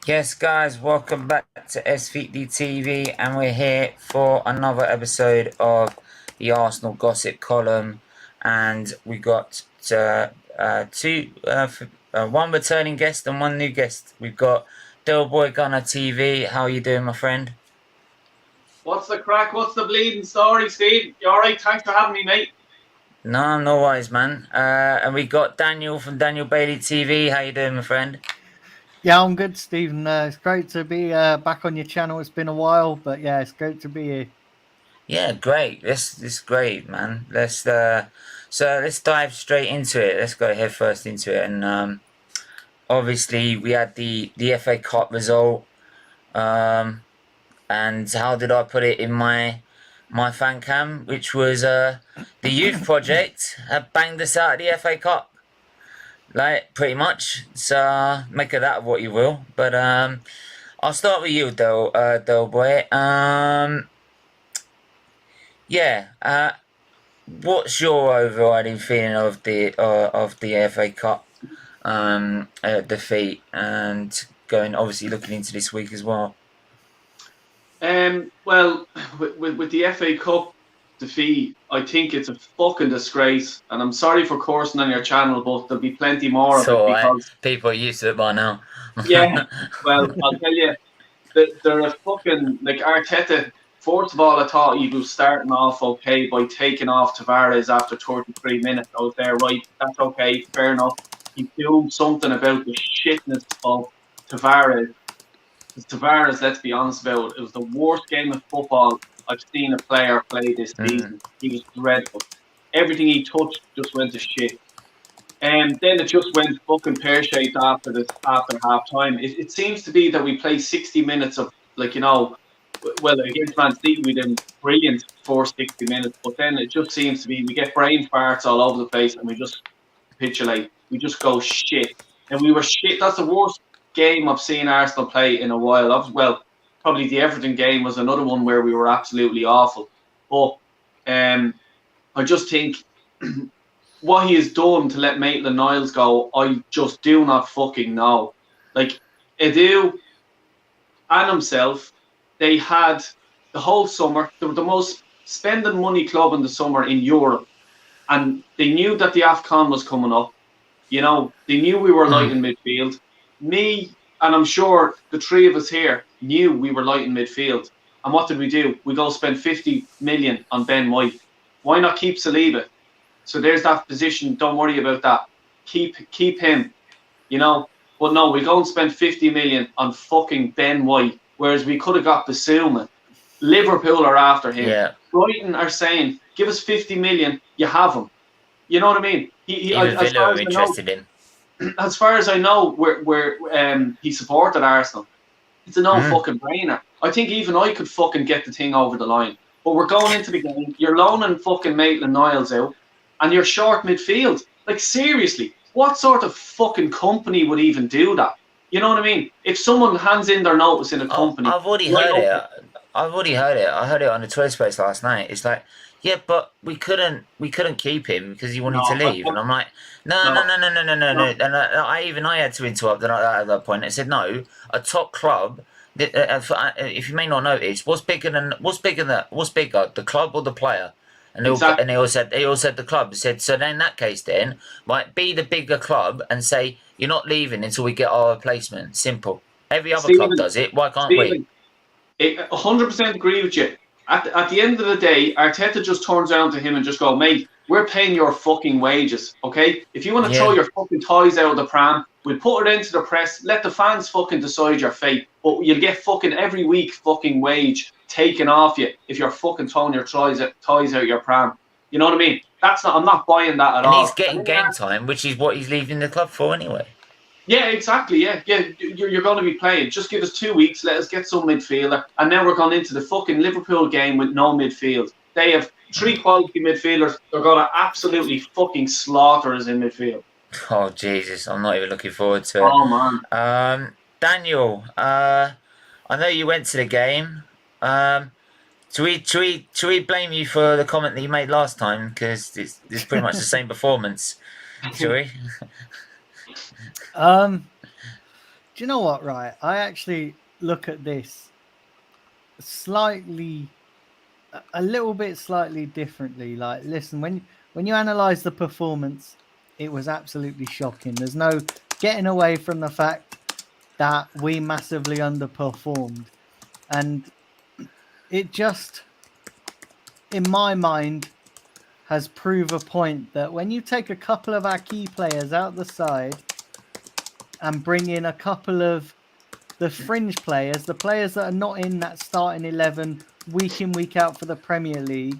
Yes, guys, welcome back to SFeatleyTV, and we're here for another episode of the Arsenal Gossip Column. And we got one returning guest and one new guest. We've got Del Boy Gunner TV. How are you doing, my friend? What's the crack? What's the bleeding story, Steve? You alright? Thanks for having me, mate. No worries, man. And we got Daniel from Daniel Bailey TV. How you doing, my friend? Yeah, I'm good, Stephen. It's great to be back on your channel. It's been a while, but yeah, it's great to be here. Yeah, great. This is great, man. Let's dive straight into it. Let's go head first into it. And obviously we had the FA Cup result. And how did I put it in my fan cam, which was the youth project have banged us out of the FA Cup. Like pretty much. So make of that what you will. But I'll start with you, Del Boy. Yeah. What's your overriding feeling of the FA Cup defeat, and obviously looking into this week as well? Well, with the FA Cup defeat, I think it's a fucking disgrace, and I'm sorry for coursing on your channel, but there'll be plenty more of it because people are used to it by now. yeah. Well, I'll tell you, they're a fucking like Arteta. First of all, I thought he was starting off okay by taking off Tavares after 33 minutes. I was there, right? That's okay, fair enough. He's doing something about the shitness of Tavares. Tavares, let's be honest about it, was the worst game of football I've seen a player play this season. He was dreadful. Everything he touched just went to shit. And then it just went fucking pear-shaped after half time. It seems to be that we play 60 minutes of, well, against Man City, we did brilliant for 60 minutes, but then it just seems to be we get brain farts all over the place and we just capitulate. We just go shit. And we were shit. That's the worst game I've seen Arsenal play in a while. Well, probably the Everton game was another one where we were absolutely awful. But I just think what he has done to let Maitland-Niles go, I just do not fucking know. Like, Edu and himself, they had the whole summer. They were the most spending money club in the summer in Europe. And they knew that the AFCON was coming up. You know, they knew we were light in midfield. Me, and I'm sure the three of us here knew we were light in midfield. And what did we do? We go spend 50 million on Ben White. Why not keep Saliba? So there's that position. Don't worry about that. Keep him, you know. But no, we go and spend 50 million on fucking Ben White, whereas we could have got Basuma. Liverpool are after him. Yeah. Brighton are saying, give us 50 million, you have him. You know what I mean? Even Villa are interested in. As far as I know, where he supported Arsenal, it's a no fucking brainer. I think even I could fucking get the thing over the line. But we're going into the game, you're loaning fucking Maitland-Niles out, and you're short midfield. Like, seriously, what sort of fucking company would even do that? You know what I mean? If someone hands in their notice in a company... I've already heard it. I heard it on the Twitter space last night. It's like, yeah, but we couldn't keep him because he wanted to leave. And I'm like, no. And I had to interrupt at that point. I said, no, a top club... if you may not notice, what's bigger, the club or the player? And they all said the club. They said, so then in that case, then might be the bigger club and say you're not leaving until we get our replacement. Simple. Every other club does it. Why can't we? 100% agree with you. At the end of the day, Arteta just turns around to him and just go, mate, we're paying your fucking wages, okay? If you want to throw your fucking toys out of the pram, we'll put it into the press, let the fans fucking decide your fate. But you'll get fucking every week fucking wage taken off you if you're fucking throwing your toys out your pram. You know what I mean? I'm not buying that at all. And he's getting game time, which is what he's leaving the club for anyway. Yeah, exactly. Yeah. You're going to be playing. Just give us 2 weeks. Let us get some midfielder. And now we're going into the fucking Liverpool game with no midfield. They have 3 quality midfielders. They're going to absolutely fucking slaughter us in midfield. Oh, Jesus. I'm not even looking forward to it. Oh, man. Daniel, I know you went to the game. Should we blame you for the comment that you made last time? Because it's pretty much the same performance. Shall we? Do you know what? Right, I actually look at this slightly, a little bit slightly differently. Like, listen, when you analyze the performance, it was absolutely shocking. There's no getting away from the fact that we massively underperformed, and it just, in my mind, has proved a point that when you take a couple of our key players out the side and bring in a couple of the fringe players, the players that are not in that starting 11 week in, week out for the Premier League,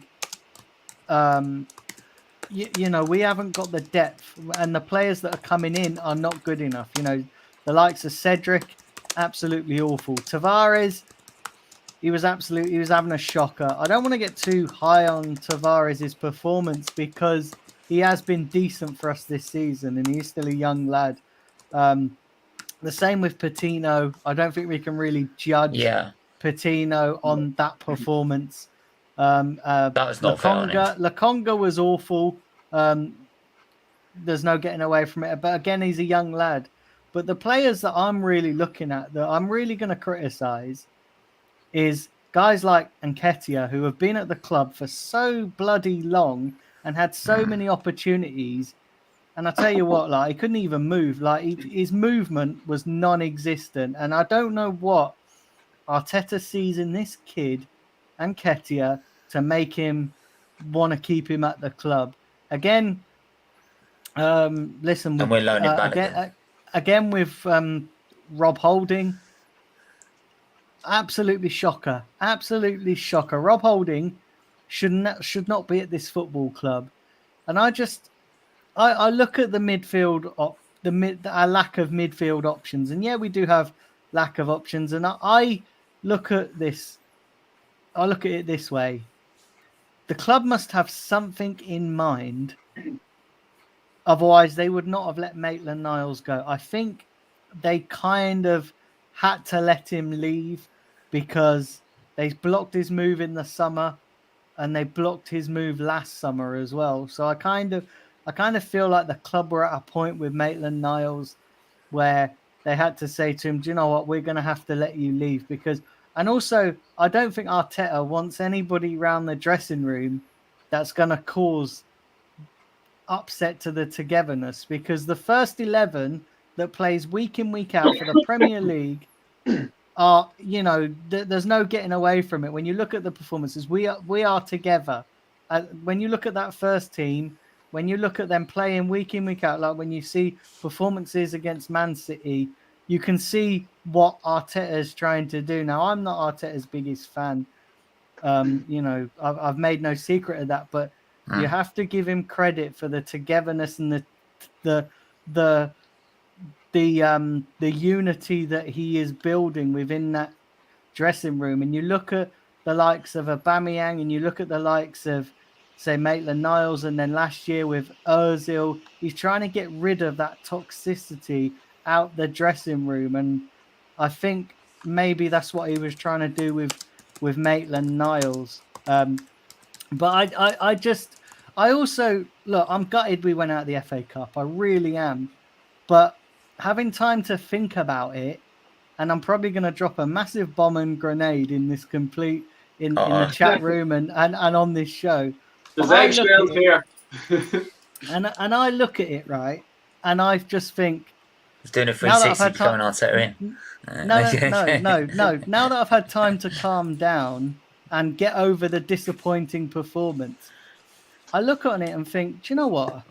you know, we haven't got the depth, and the players that are coming in are not good enough. You know, the likes of Cedric, absolutely awful. Tavares, he was having a shocker. I don't want to get too high on Tavares' performance because he has been decent for us this season and he's still a young lad. The same with Patino. I don't think we can really judge Patino on that performance. That was not fair on him. Lakonga was awful. There's no getting away from it. But again, he's a young lad. But the players that I'm really looking at, that I'm really going to criticize, is guys like Nketiah, who have been at the club for so bloody long and had so many opportunities. And I tell you what, like, he couldn't even move. Like, his movement was non-existent. And I don't know what Arteta sees in this kid, Nketiah, to make him want to keep him at the club. Again, listen, and we're loaning back again with Rob Holding. Absolutely shocker. Absolutely shocker. Rob Holding should not be at this football club. And I look at the midfield, our lack of midfield options. And yeah, we do have lack of options. And I look at this. I look at it this way. The club must have something in mind. Otherwise, they would not have let Maitland-Niles go. I think they kind of had to let him leave because they blocked his move in the summer and they blocked his move last summer as well. So I kind of feel like the club were at a point with Maitland-Niles where they had to say to him, do you know what, we're going to have to let you leave. Because, and also, I don't think Arteta wants anybody around the dressing room that's going to cause upset to the togetherness, because the first 11 that plays week in, week out for the Premier League are, you know, there's no getting away from it. When you look at the performances, we are together. When you look at that first team, when you look at them playing week in, week out, like when you see performances against Man City, you can see what Arteta is trying to do. Now, I'm not Arteta's biggest fan. You know, I've made no secret of that, but you have to give him credit for the togetherness and the unity that he is building within that dressing room. And you look at the likes of Aubameyang, and you look at the likes of, say, Maitland-Niles, and then last year with Ozil, he's trying to get rid of that toxicity out the dressing room. And I think maybe that's what he was trying to do with Maitland-Niles. But I also, look, I'm gutted we went out of the FA Cup. I really am. But having time to think about it, and I'm probably going to drop a massive bomb and grenade in this in the chat room and on this show. There's eggshells here. and I look at it, right, and I just think, he's doing a 360 coming on set in. No. Now that I've had time to calm down and get over the disappointing performance, I look on it and think, do you know what?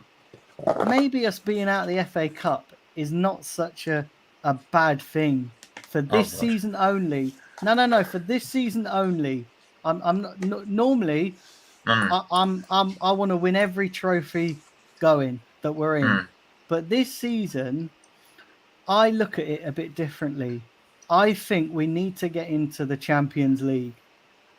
Maybe us being out of the FA Cup is not such a bad thing for this season only. No. For this season only. I'm not normally. I want to win every trophy going that we're in, but this season, I look at it a bit differently. I think we need to get into the Champions League.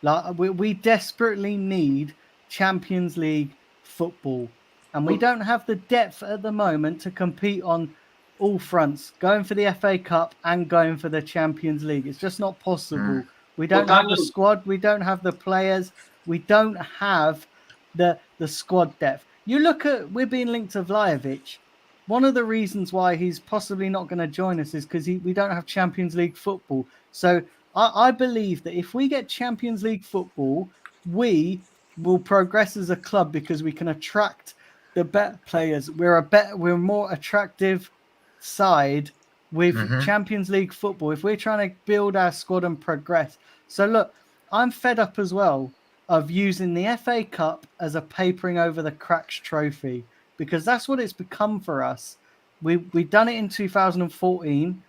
Like we desperately need Champions League football, and we don't have the depth at the moment to compete on all fronts, going for the FA Cup and going for the Champions League. It's just not possible. We don't have the squad. We don't have the players. We don't have the squad depth. You look at, we're being linked to Vlahovic. one of the reasons why he's possibly not going to join us is because we don't have Champions League football. So I believe that if we get Champions League football, we will progress as a club because we can attract the better players. We're a more attractive side with Champions League football. If we're trying to build our squad and progress. So look, I'm fed up as well of using the FA Cup as a papering over the cracks trophy, because that's what it's become for us. We done it in 2014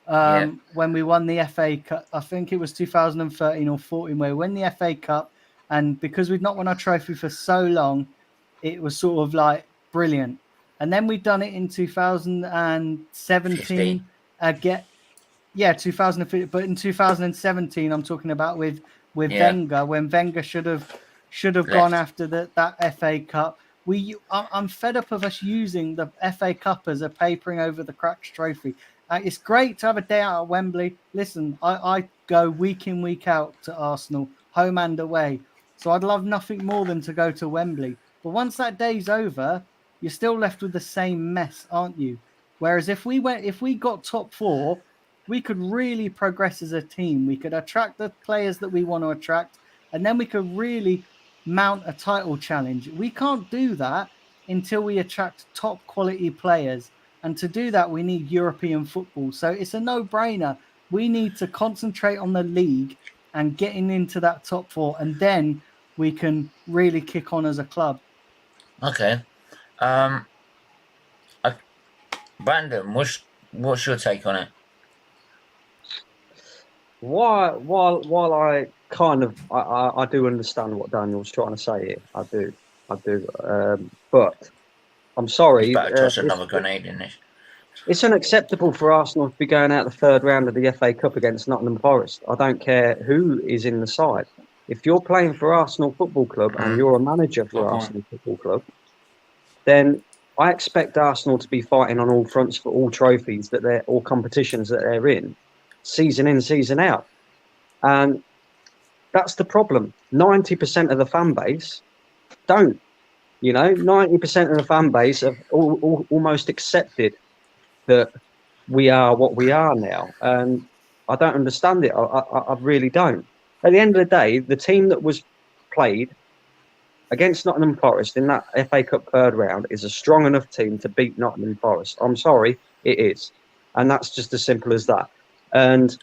when we won the FA Cup. I think it was 2013 or 14 where we won the FA Cup, and because we'd not won our trophy for so long, it was sort of like brilliant. And then we've done it in 2017 again. Yeah, 2015, but in 2017, I'm talking about with Wenger, when Wenger should have gone after that FA Cup. I'm fed up of us using the FA Cup as a papering over the cracks trophy. It's great to have a day out at Wembley. Listen, I go week in, week out to Arsenal, home and away. So I'd love nothing more than to go to Wembley. But once that day's over, you're still left with the same mess, aren't you? Whereas if we got top 4, we could really progress as a team. We could attract the players that we want to attract, and then we could really mount a title challenge. We can't do that until we attract top quality players. And to do that, we need European football. So it's a no-brainer. We need to concentrate on the league and getting into that top 4, and then we can really kick on as a club. Okay. Brandon, what's your take on it? While I kind of I do understand what Daniel's trying to say here. I do. But I'm sorry. He's about to toss another grenade in this. It's unacceptable for Arsenal to be going out the third round of the FA Cup against Nottingham Forest. I don't care who is in the side. If you're playing for Arsenal Football Club and you're a manager for Arsenal Football Club, then I expect Arsenal to be fighting on all fronts for all trophies or competitions that they're in, season, season out. And that's the problem. 90% of the fan base don't. 90% of the fan base have almost accepted that we are what we are now. And I don't understand it. I really don't. At the end of the day, the team that was played against Nottingham Forest in that FA Cup third round is a strong enough team to beat Nottingham Forest. I'm sorry, it is. And that's just as simple as that. And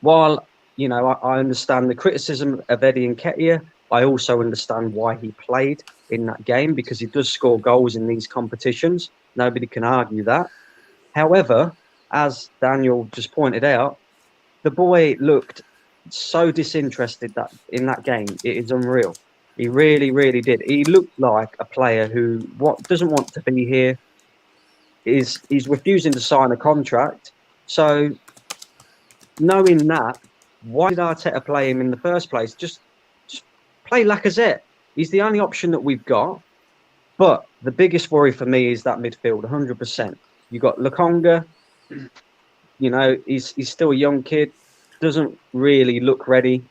while, I understand the criticism of Eddie Nketiah, I also understand why he played in that game, because he does score goals in these competitions. Nobody can argue that. However, as Daniel just pointed out, the boy looked so disinterested in that game. It is unreal. He really, really did. He looked like a player who doesn't want to be here. He's refusing to sign a contract. So, knowing that, why did Arteta play him in the first place? Just play Lacazette. He's the only option that we've got. But the biggest worry for me is that midfield, 100%. You got Lokonga. He's still a young kid. Doesn't really look ready.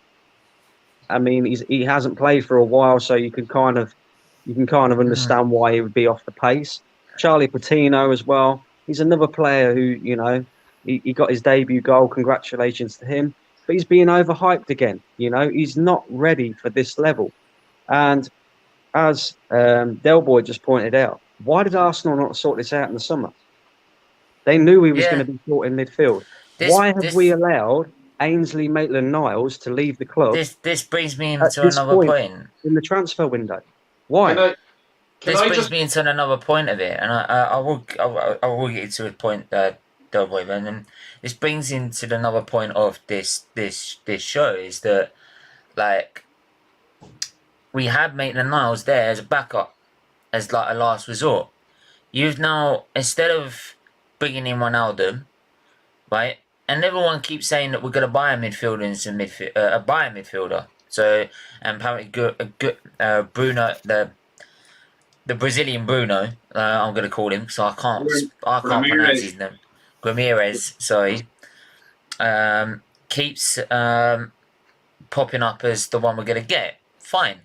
I mean, he hasn't played for a while, so you can kind of understand why he would be off the pace. Charlie Patino as well. He's another player who, he got his debut goal. Congratulations to him. But he's being overhyped again. He's not ready for this level. And as Del Boy just pointed out, why did Arsenal not sort this out in the summer? They knew he was going to be short in midfield. Why have we allowed Ainsley Maitland-Niles to leave the club? This brings me into another point in the transfer window. Why? This brings me into another point of it, and I will get to a point, Del Boy, and then this brings into another point of this show is that, like, we had Maitland-Niles there as a backup, as like a last resort. You've now, instead of bringing in Ronaldo, right? And everyone keeps saying that we're going to buy a midfielder, buy a midfielder. So, and apparently, Bruno, the Brazilian Bruno, I'm going to call him, so I can't pronounce his name. Ramirez, sorry. Keeps popping up as the one we're going to get. Fine.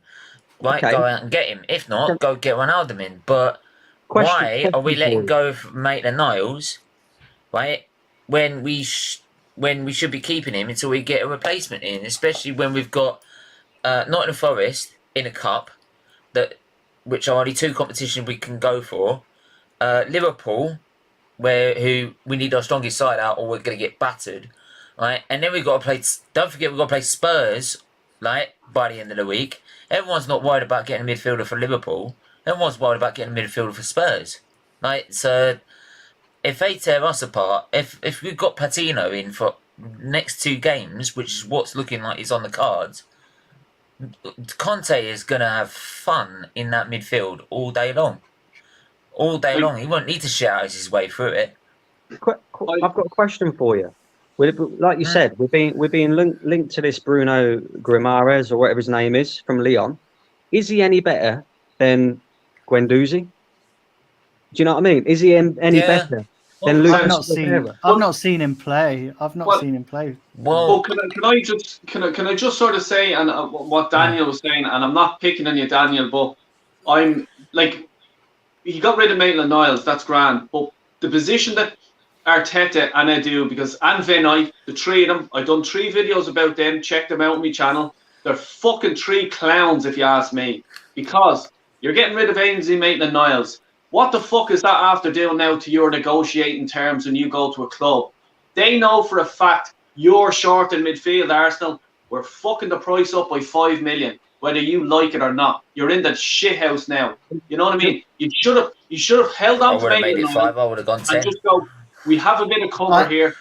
Right, okay. Go out and get him. If not, go get Ronaldo in. But Why are we letting Question go of Maitland-Niles, right? When we should be keeping him until we get a replacement in, especially when we've got Nottingham Forest in a cup which are only 2 competitions we can go for. Liverpool, who we need our strongest side out, or we're going to get battered, right? And then we've got to play. Don't forget, we've got to play Spurs, like by the end of the week. Everyone's not worried about getting a midfielder for Liverpool. Everyone's worried about getting a midfielder for Spurs. Like, so if they tear us apart, if we've got Patino in for next 2 games, which is what's looking like is on the cards, Conte is going to have fun in that midfield all day long. All day long. He won't need to shout his way through it. I've got a question for you. Like you said, we're being linked to this Bruno Guimaraes or whatever his name is from Lyon. Is he any better than Guendouzi? Do you know what I mean? Is he any better than Lucas? I've not seen him play. Seen him play. Well, can I just sort of say, and what Daniel was saying, and I'm not picking on you, Daniel, but I'm like, he got rid of Maitland-Niles, that's grand, but the position that Arteta and Edu, and Vinay, the 3 of them, I've done 3 videos about them, check them out on my channel. They're fucking 3 clowns, if you ask me, because you're getting rid of Ainsley Maitland-Niles. What the fuck is that after doing now to your negotiating terms when you go to a club? They know for a fact you're short in midfield, Arsenal. We're fucking the price up by 5 million, whether you like it or not. You're in that shit house now. You know what I mean? You should have held on to Maitland-Niles. I would have gone 10. And just go, we have a bit of cover here.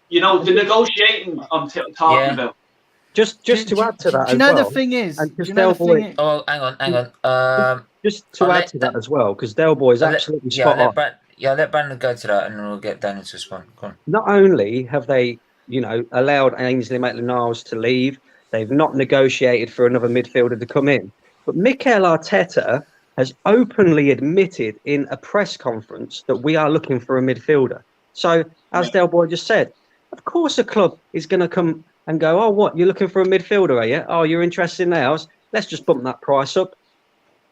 You know, the negotiating I'm talking about. Just to add to that, do you know the thing is? Oh, hang on. Just to add to that as well, because Del Boy is absolutely spot on. Let Brandon go to that, and then we'll get Daniel to respond. Go on. Not only have they, allowed Ainsley Maitland-Niles to leave, they've not negotiated for another midfielder to come in, but Mikel Arteta has openly admitted in a press conference that we are looking for a midfielder. So, as Del Boy just said, of course a club is going to come and go, oh, what, you're looking for a midfielder, are you? Oh, you're interested in ours? Let's just bump that price up.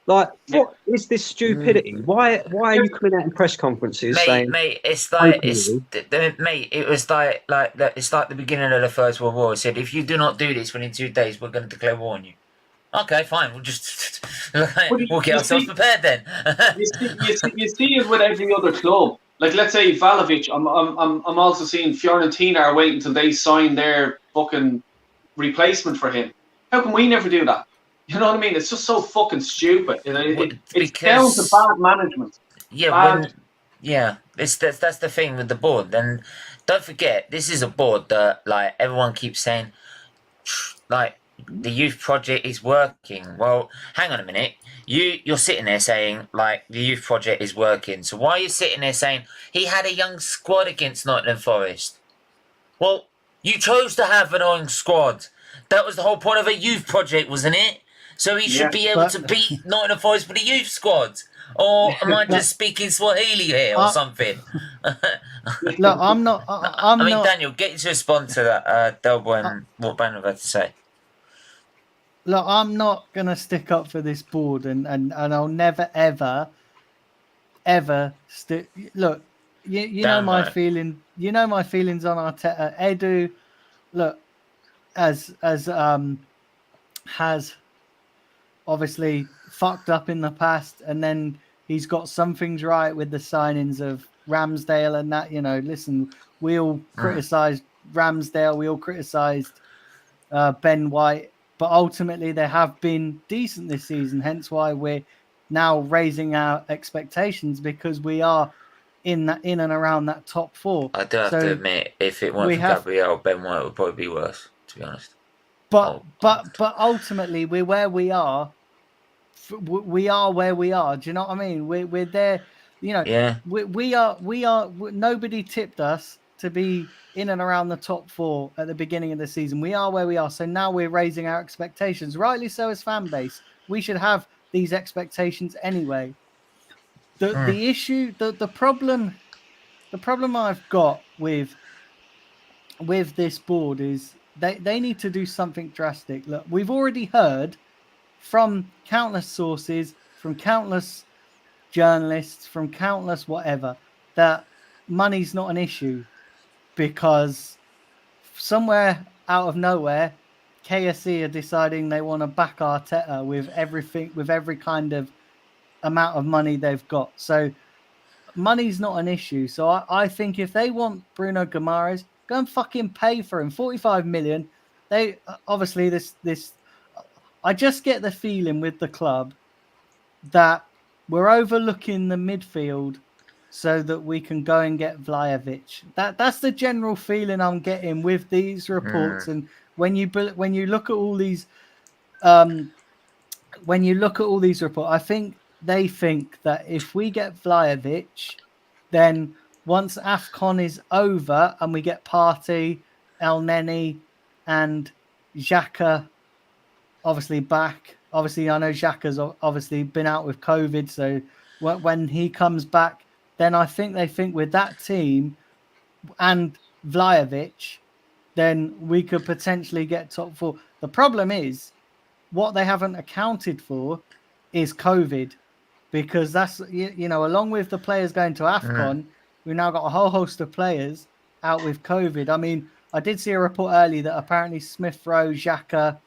Like, what is this stupidity? Why are you coming out in press conferences saying... Mate, it's like... it was like it's like the beginning of the First World War. It said, if you do not do this within 2 days, we're going to declare war on you. Okay, fine. We'll just... we'll get ourselves prepared then. you see it with every other club. Like, let's say Vlahovic. I'm also seeing Fiorentina are waiting until they sign their fucking replacement for him. How can we never do that? You know what I mean? It's just so fucking stupid. It's down to bad management. Yeah, that's the thing with the board. And don't forget, this is a board that, like, everyone keeps saying, like, the youth project is working. Well, hang on a minute. You're sitting there saying, like, the youth project is working. So why are you sitting there saying he had a young squad against Nottingham Forest? Well, you chose to have an young squad. That was the whole point of a youth project, wasn't it? So he should be able to beat Nottingham Forest with a youth squad. Or am I just speaking Swahili here or something? Look, I'm not. I mean, Daniel, get you to respond to that, Delboy, and what Brandon had to say. Look, I'm not going to stick up for this board, and I'll never, ever stick. Look, you know my feeling. You know my feelings on Arteta. Edu, look, has obviously fucked up in the past, and then he's got some things right with the signings of Ramsdale and that. Listen, we all criticised Ramsdale, we all criticised Ben White, but ultimately they have been decent this season, hence why we're now raising our expectations, because we are in and around that top 4. I do have to admit, if it weren't for Gabriel, Ben White would probably be worse, to be honest. But ultimately, we're where we are. We are where we are. Do you know what I mean? We're there. Yeah. We are. Nobody tipped us to be in and around the top 4 at the beginning of the season. We are where we are. So now we're raising our expectations. Rightly so, as fan base, we should have these expectations anyway. The issue, the problem I've got with this board is they need to do something drastic. Look, we've already heard from countless sources, from countless journalists, from countless whatever, that money's not an issue because somewhere out of nowhere, KSE are deciding they want to back Arteta with everything, with every kind of amount of money they've got. So money's not an issue. So I think if they want Bruno Guimaraes, go and fucking pay for him. 45 million. They obviously this I just get the feeling with the club that we're overlooking the midfield so that we can go and get Vlahovic. That's the general feeling I'm getting with these reports. And when you look at all these reports, I think they think that if we get Vlahovic, then once AFCON is over and we get Partey, El Neni, and Xhaka obviously back. Obviously, I know Xhaka's obviously been out with COVID, so when he comes back, then I think they think with that team and Vlahovic, then we could potentially get top 4. The problem is, what they haven't accounted for is COVID, because that's, along with the players going to AFCON, we've now got a whole host of players out with COVID. I mean, I did see a report early that apparently Smith Rowe, Xhaka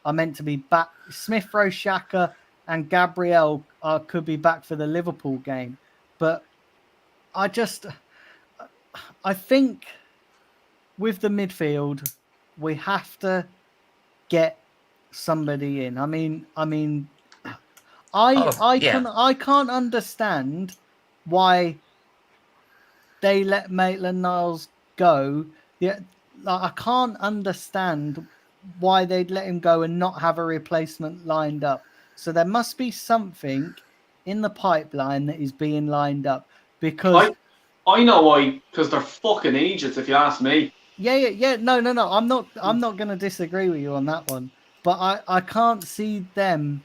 are meant to be back. Smith Rowe, Saka, and Gabriel could be back for the Liverpool game. But I think with the midfield, we have to get somebody in. I can't understand why they let Maitland-Niles go. I can't understand why they'd let him go and not have a replacement lined up. So there must be something in the pipeline that is being lined up, because I know why, because they're fucking idiots, if you ask me. Yeah. No. I'm not going to disagree with you on that one, but I can't see them.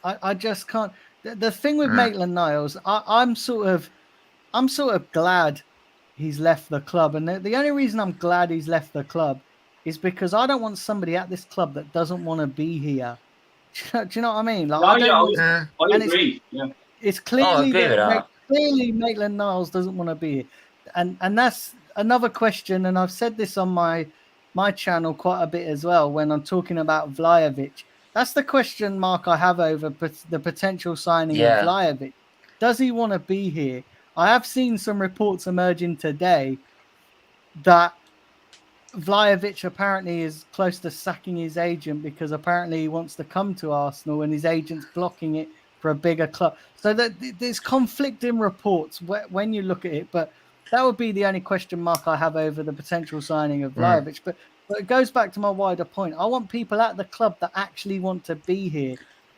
I just can't. The thing with Maitland-Niles, I'm sort of glad he's left the club, and the only reason I'm glad he's left the club is because I don't want somebody at this club that doesn't want to be here. Do you know what I mean? Like, I agree. It's clearly clearly Maitland-Niles doesn't want to be here, and that's another question. And I've said this on my channel quite a bit as well when I'm talking about Vlahovic. That's the question mark I have over the potential signing of Vlahovic. Does he want to be here? I have seen some reports emerging today that Vlahovic apparently is close to sacking his agent because apparently he wants to come to Arsenal and his agent's blocking it for a bigger club. So that there's conflicting reports when you look at it, but that would be the only question mark I have over the potential signing of Vlahovic. But it goes back to my wider point. I want people at the club that actually want to be here.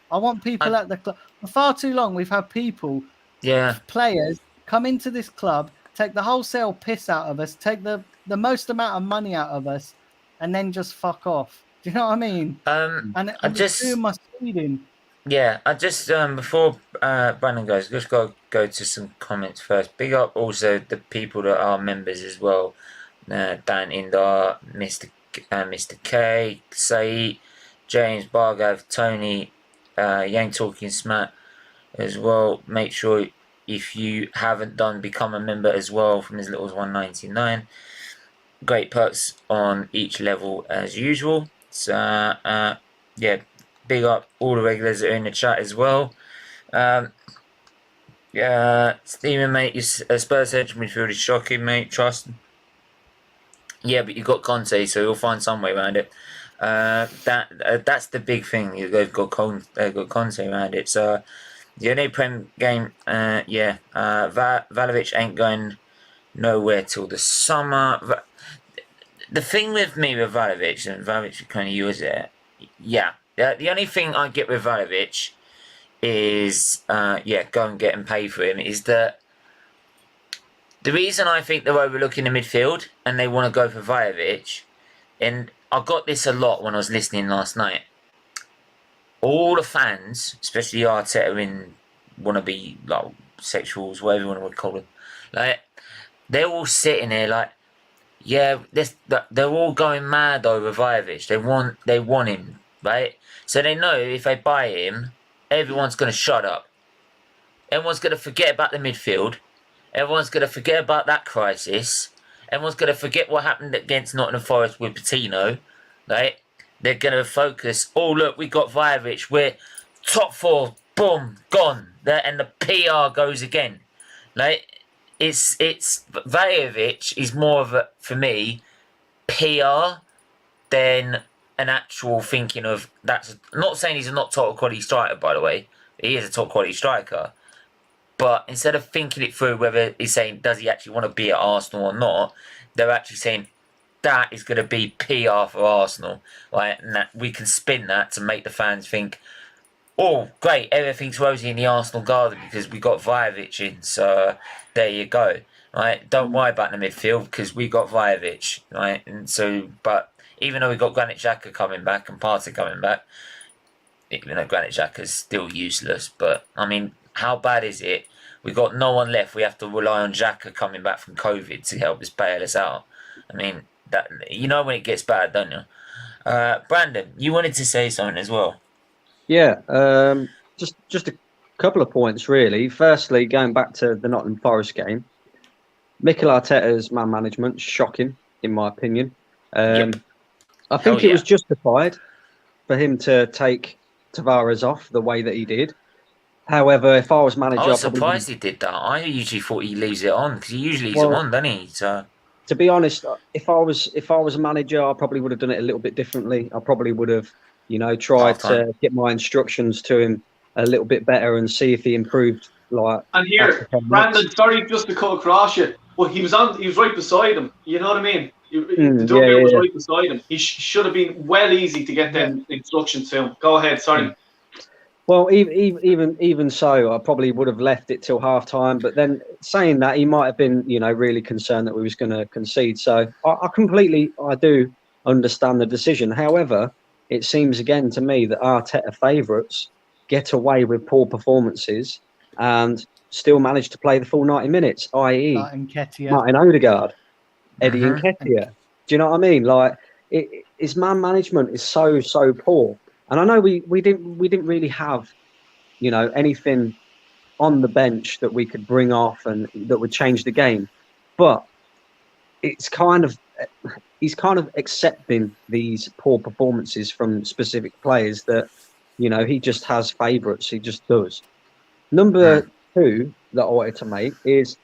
I want people at the club. For far too long, we've had people, players, come into this club, take the wholesale piss out of us, take the most amount of money out of us, and then just fuck off. Do you know what I mean? And just doing my speeding. Yeah, I just before Brandon goes, just got to go to some comments first. Big up also the people that are members as well. Dan Indar, Mr. K, Saeed, James Bargav, Tony, Yang Talking Smat as well. Make sure if you haven't done, become a member as well from as little as $1.99. Great perks on each level as usual. So yeah, big up all the regulars that are in the chat as well. Steven, mate, your Spurs central midfield is shocking, mate. Trust. Yeah, but you got Conte, so you'll find some way around it. That's the big thing. They've got Conte around it. So the only Prem game, Vlahovic ain't going nowhere till the summer. The thing with me with Vlahovic, and Vlahovic kind of use it, the only thing I get with Vlahovic is, go and get and pay for him, is that the reason I think they're overlooking the midfield and they want to go for Vlahovic, and I got this a lot when I was listening last night, all the fans, especially Arteta wannabe like sexuals, whatever you want to call them, like, they're all sitting there like, they're all going mad over Vlahovic. They want him, right? So they know if they buy him, everyone's going to shut up. Everyone's going to forget about the midfield. Everyone's going to forget about that crisis. Everyone's going to forget what happened against Nottingham Forest with Patino, right? They're going to focus, oh, look, we got Vajovic. We're top 4, boom, gone. And the PR goes again. Like, it's Vajovic is more of a, for me, PR than an actual thinking of, that's not saying he's a not top quality striker, by the way. He is a top quality striker. But instead of thinking it through whether he's saying, does he actually want to be at Arsenal or not, they're actually saying, that is going to be PR for Arsenal. Right? And that we can spin that to make the fans think, oh, great, everything's rosy in the Arsenal garden because we got Vajovic in. So there you go. Right? Don't worry about the midfield because we got Vajovic. Right? And so, but even though we got Granit Xhaka coming back and Partey coming back, even though Granit Xhaka's still useless, but I mean, how bad is it? We got no one left. We have to rely on Xhaka coming back from COVID to help us bail us out. I mean, that you know when it gets bad, don't you? Brandon, you wanted to say something as well. Yeah, just a couple of points really. Firstly, going back to the Nottingham Forest game, Mikel Arteta's man management shocking in my opinion. Yep. I think it was justified for him to take Tavares off the way that he did. However, if I was manager, I was surprised he did that. I usually thought he leaves it on because he usually leaves it on, doesn't he? So, to be honest, if I was a manager, I probably would have done it a little bit differently. I probably would have, tried to get my instructions to him a little bit better and see if he improved. And here, Brandon, sorry, just to cut across you, but he was right beside him. You know what I mean? The Duggan was right beside him. He should have been well easy to get them instructions to him. Go ahead, sorry. Well, even so, I probably would have left it till half time. But then saying that, he might have been, really concerned that we was going to concede. So I do understand the decision. However, it seems again to me that Arteta favourites get away with poor performances and still manage to play the full 90 minutes, i.e. Martin Odegaard, Eddie Nketiah. Do you know what I mean? Like, his man management is so poor. And I know we didn't really have, anything on the bench that we could bring off and that would change the game. But he's kind of accepting these poor performances from specific players that, he just has favourites. He just does. Number 2 that I wanted to make is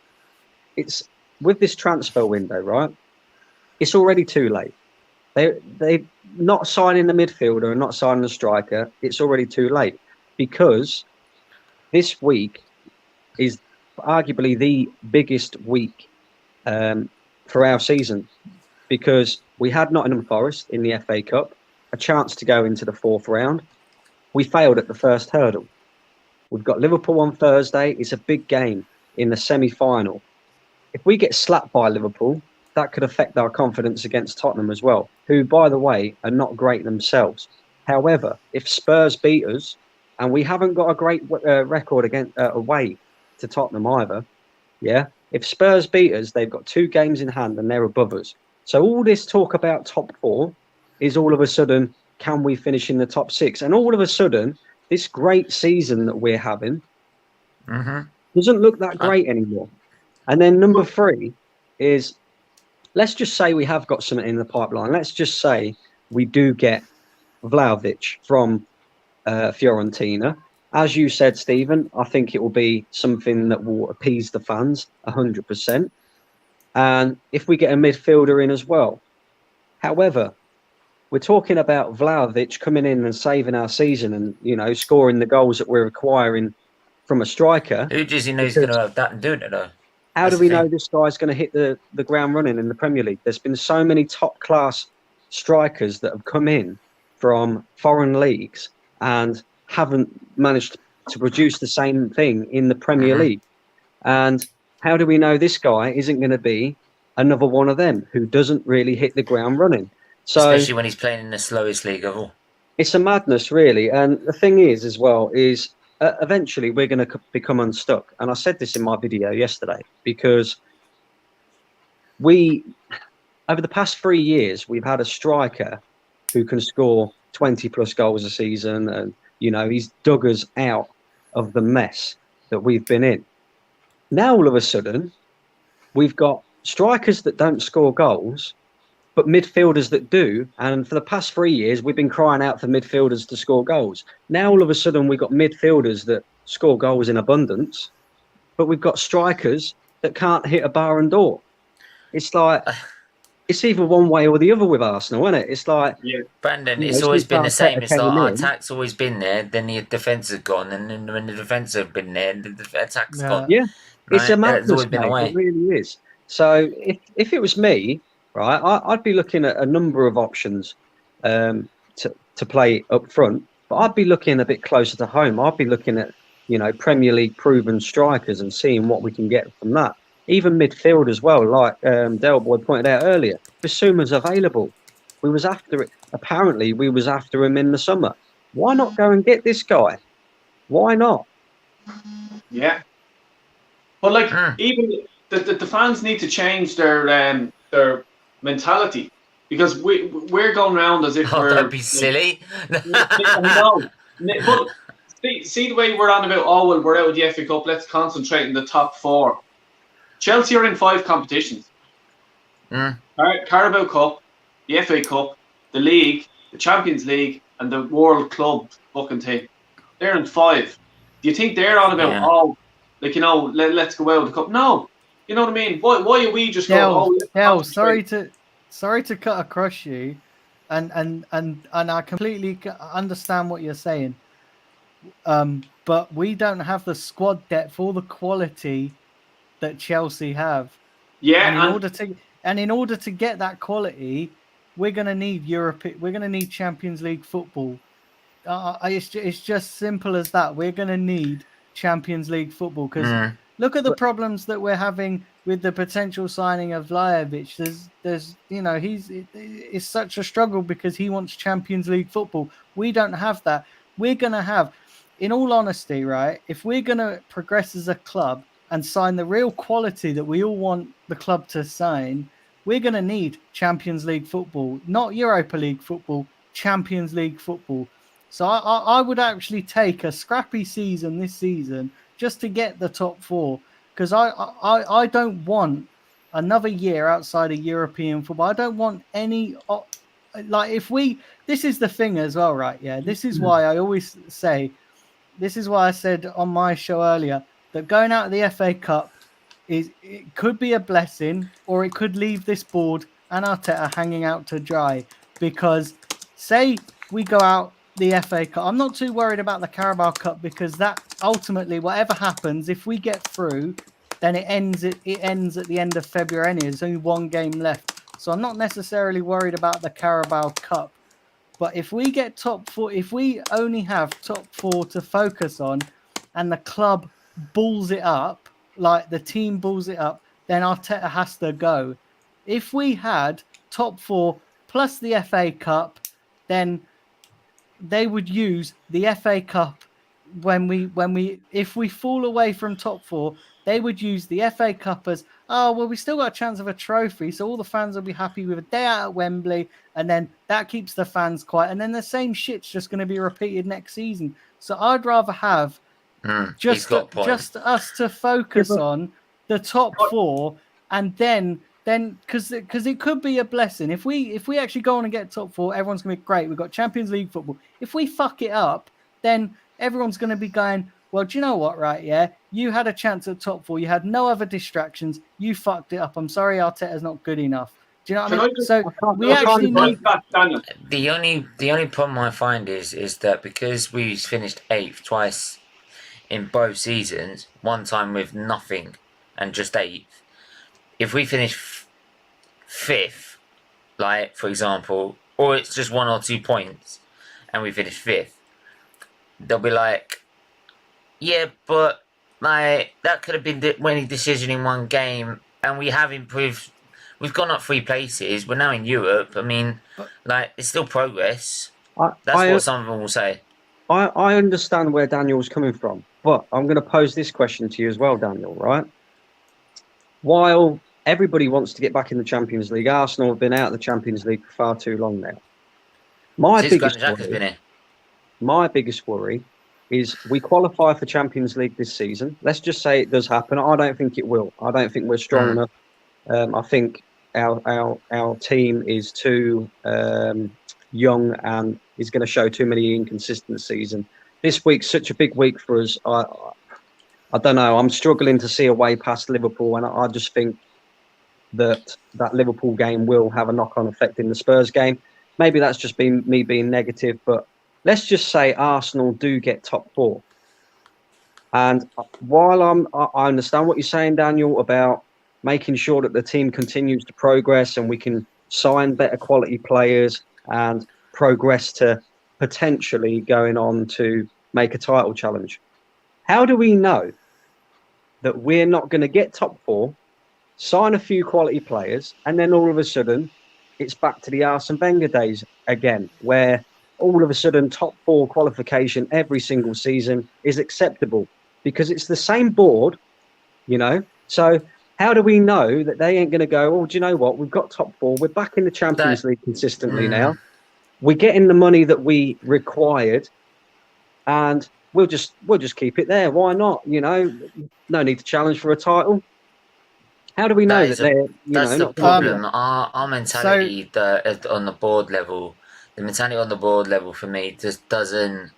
it's with this transfer window, right? It's already too late. They not signing the midfielder and not signing the striker. It's already too late because this week is arguably the biggest week for our season because we had Nottingham Forest in the FA Cup, a chance to go into the 4th round. We failed at the first hurdle. We've got Liverpool on Thursday. It's a big game in the semi-final. If we get slapped by Liverpool, that could affect our confidence against Tottenham as well, who, by the way, are not great themselves. However, if Spurs beat us, and we haven't got a great record against away to Tottenham either, if Spurs beat us, they've got 2 games in hand and they're above us. So all this talk about top 4 is all of a sudden, can we finish in the top 6? And all of a sudden, this great season that we're having doesn't look that great anymore. And then number 3 is, let's just say we have got something in the pipeline. Let's just say we do get Vlahovic from Fiorentina. As you said, Stephen, I think it will be something that will appease the fans 100%. And if we get a midfielder in as well. However, we're talking about Vlahovic coming in and saving our season and, scoring the goals that we're requiring from a striker. Who does he know he's going to have that and doing it, though? How do we know this guy's going to hit the ground running in the Premier League? There's been so many top-class strikers that have come in from foreign leagues and haven't managed to produce the same thing in the Premier League. And how do we know this guy isn't going to be another one of them who doesn't really hit the ground running? So, especially when he's playing in the slowest league of all. It's a madness, really. And the thing is, as well, is eventually we're going to become unstuck. And I said this in my video yesterday because over the past 3 years, we've had a striker who can score 20 plus goals a season. And, he's dug us out of the mess that we've been in. Now, all of a sudden, we've got strikers that don't score goals, but midfielders that do. And for the past 3 years, we've been crying out for midfielders to score goals. Now, all of a sudden, we've got midfielders that score goals in abundance, but we've got strikers that can't hit a bar and door. It's like, it's either one way or the other with Arsenal, isn't it? It's like, Brandon, you know, it's always since been the same. Arteta It's like came our in- attack's always been there, then the defence has gone, and then when the defence have been there, the attack's Yeah. gone. Yeah, it's a Right? That's madness, always been the mate. way. It really is. So if it was me, right, I'd be looking at a number of options to play up front, but I'd be looking a bit closer to home. I'd be looking at, you know, Premier League proven strikers and seeing what we can get from that. Even midfield as well, like Del Boy pointed out earlier. Bissouma's available. We was after it. Apparently, we was after him in the summer. Why not go and get this guy? Why not? Yeah. But like, even the fans need to change their mentality, because we're going around as if we're. Don't be silly. No, but see the way we're on about. Oh well, we're out of the FA Cup. Let's concentrate in the top 4. Chelsea are in 5 competitions. Carabao Cup, the FA Cup, the League, the Champions League, and the World Club fucking thing. They're in 5. Do you think they're on about, oh, like, you know, let's go out of the cup? No. You know what I mean? Why are we just going, Del, sorry to cut across you, and I completely understand what you're saying. But we don't have the squad depth or the quality that Chelsea have. Yeah. And in order to get that quality, we're gonna need We're gonna need Champions League football. It's just simple as that. We're gonna need Champions League football, because look at the problems that we're having with the potential signing of Vlahovic. There's you know, it's such a struggle because he wants Champions League football. We don't have that. We're gonna have, in all honesty, right, if we're gonna progress as a club and sign the real quality that we all want the club to sign, we're going to need Champions League football, not Europa League football, Champions League football. So I would actually take a scrappy season this season just to get the top 4, because I don't want another year outside of European football. I don't want any, like, this is the thing as well, right? Yeah, this is why I always say, this is why I said on my show earlier, that going out of the FA Cup it could be a blessing, or it could leave this board and Arteta hanging out to dry. Because say we go out the FA Cup, I'm not too worried about the Carabao Cup, because that ultimately, whatever happens, if we get through, then it ends at the end of February anyway. There's only 1 game left, so I'm not necessarily worried about the Carabao Cup. But if we get top 4, if we only have top 4 to focus on, and the club balls it up, like the team balls it up, then Arteta has to go. If we had top 4 plus the FA Cup, then they would use the FA Cup if we fall away from top 4, they would use the FA Cup as, oh, well, we still got a chance of a trophy, so all the fans will be happy with a day out at Wembley, and then that keeps the fans quiet, and then the same shit's just going to be repeated next season. So I'd rather have just us to focus on the top 4, and then because it could be a blessing if we actually go on and get top 4. Everyone's gonna be great. We've got Champions League football. If we fuck it up, then everyone's gonna be going, well, do you know what, right? Yeah, you had a chance at top 4. You had no other distractions. You fucked it up. I'm sorry, Arteta's not good enough. Do you know what I mean? So we actually need. The only problem I find is that because we finished 8th twice in both seasons, one time with nothing and just 8th. If we finish 5th, like for example, or it's just 1 or 2 points, and we finish 5th, they'll be like, yeah, but like that could have been the winning decision in 1 game, and we have improved. We've gone up 3 places. We're now in Europe. I mean, like, it's still progress. That's what some of them will say. I understand where Daniel's coming from, but I'm going to pose this question to you as well, Daniel, right? While everybody wants to get back in the Champions League, Arsenal have been out of the Champions League for far too long now. My biggest worry is we qualify for Champions League this season. Let's just say it does happen. I don't think it will. I don't think we're strong enough. I think our team is too young and is going to show too many inconsistencies. And this week's such a big week for us. I don't know. I'm struggling to see a way past Liverpool, and I just think that Liverpool game will have a knock-on effect in the Spurs game. Maybe that's just been me being negative, but let's just say Arsenal do get top 4. And while I understand what you're saying, Daniel, about making sure that the team continues to progress and we can sign better quality players and progress to potentially going on to make a title challenge. How do we know that we're not going to get top 4, sign a few quality players, and then all of a sudden it's back to the Arsene Wenger days again, where all of a sudden top 4 qualification every single season is acceptable because it's the same board, you know? So how do we know that they ain't going to go, oh, do you know what? We've got top 4. We're back in the Champions League consistently now. We're getting the money that we required, and we'll just keep it there. Why not? You know, no need to challenge for a title. How do we know that they're, that's the problem. Our mentality on the board level, the mentality on the board level for me just doesn't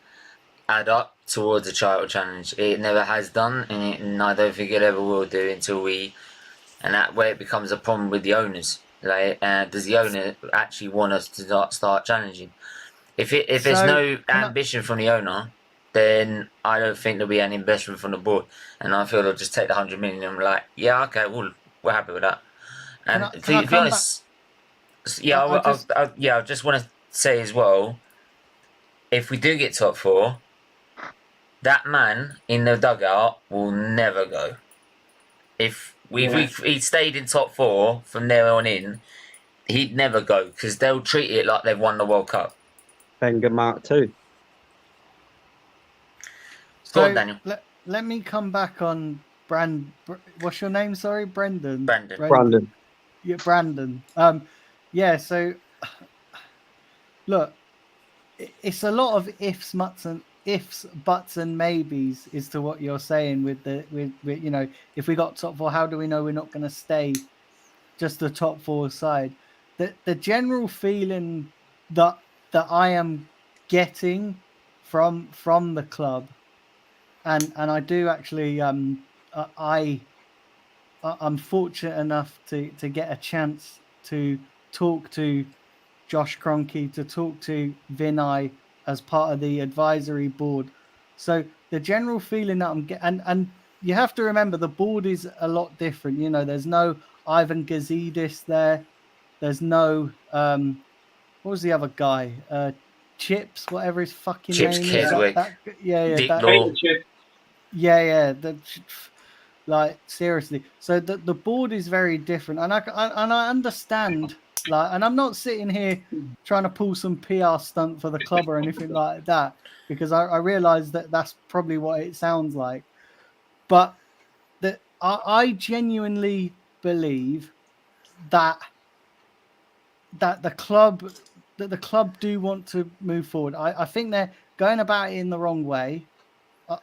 add up towards a title challenge. It never has done, and I don't think it ever will do until and that way it becomes a problem with the owners. Like, does the owner actually want us to start challenging? If there's no ambition from the owner, then I don't think there'll be any investment from the board, and I feel they'll just take the 100 million and be like, yeah, okay, we're happy with that. And to be honest, I just want to say as well, if we do get top 4, that man in the dugout will never go. If he stayed in top 4 from there on in, he'd never go because they'll treat it like they've won the World Cup. Wenger Mark 2. So go on, Daniel. Let me come back on what's your name? Sorry, Brendan. Brandon. Yeah, Brandon. Yeah. So look, it's a lot of ifs, buts, and maybes as to what you're saying with you know, if we got top 4, how do we know we're not going to stay just the top 4 side? The general feeling that I am getting from the club, and I do actually I'm fortunate enough to get a chance to talk to Josh Kroenke, to talk to Vinay as part of the advisory board. So the general feeling that I'm getting, and you have to remember the board is a lot different. You know, there's no Ivan Gazidis there. There's no what was the other guy? Chips, whatever his fucking Chips name Keswick. is. Dick Law. Yeah. Like seriously. So the board is very different, and I understand. Like, and I'm not sitting here trying to pull some PR stunt for the club or anything like that, because I realize that that's probably what it sounds like. But I genuinely believe that the club do want to move forward. I think they're going about it in the wrong way.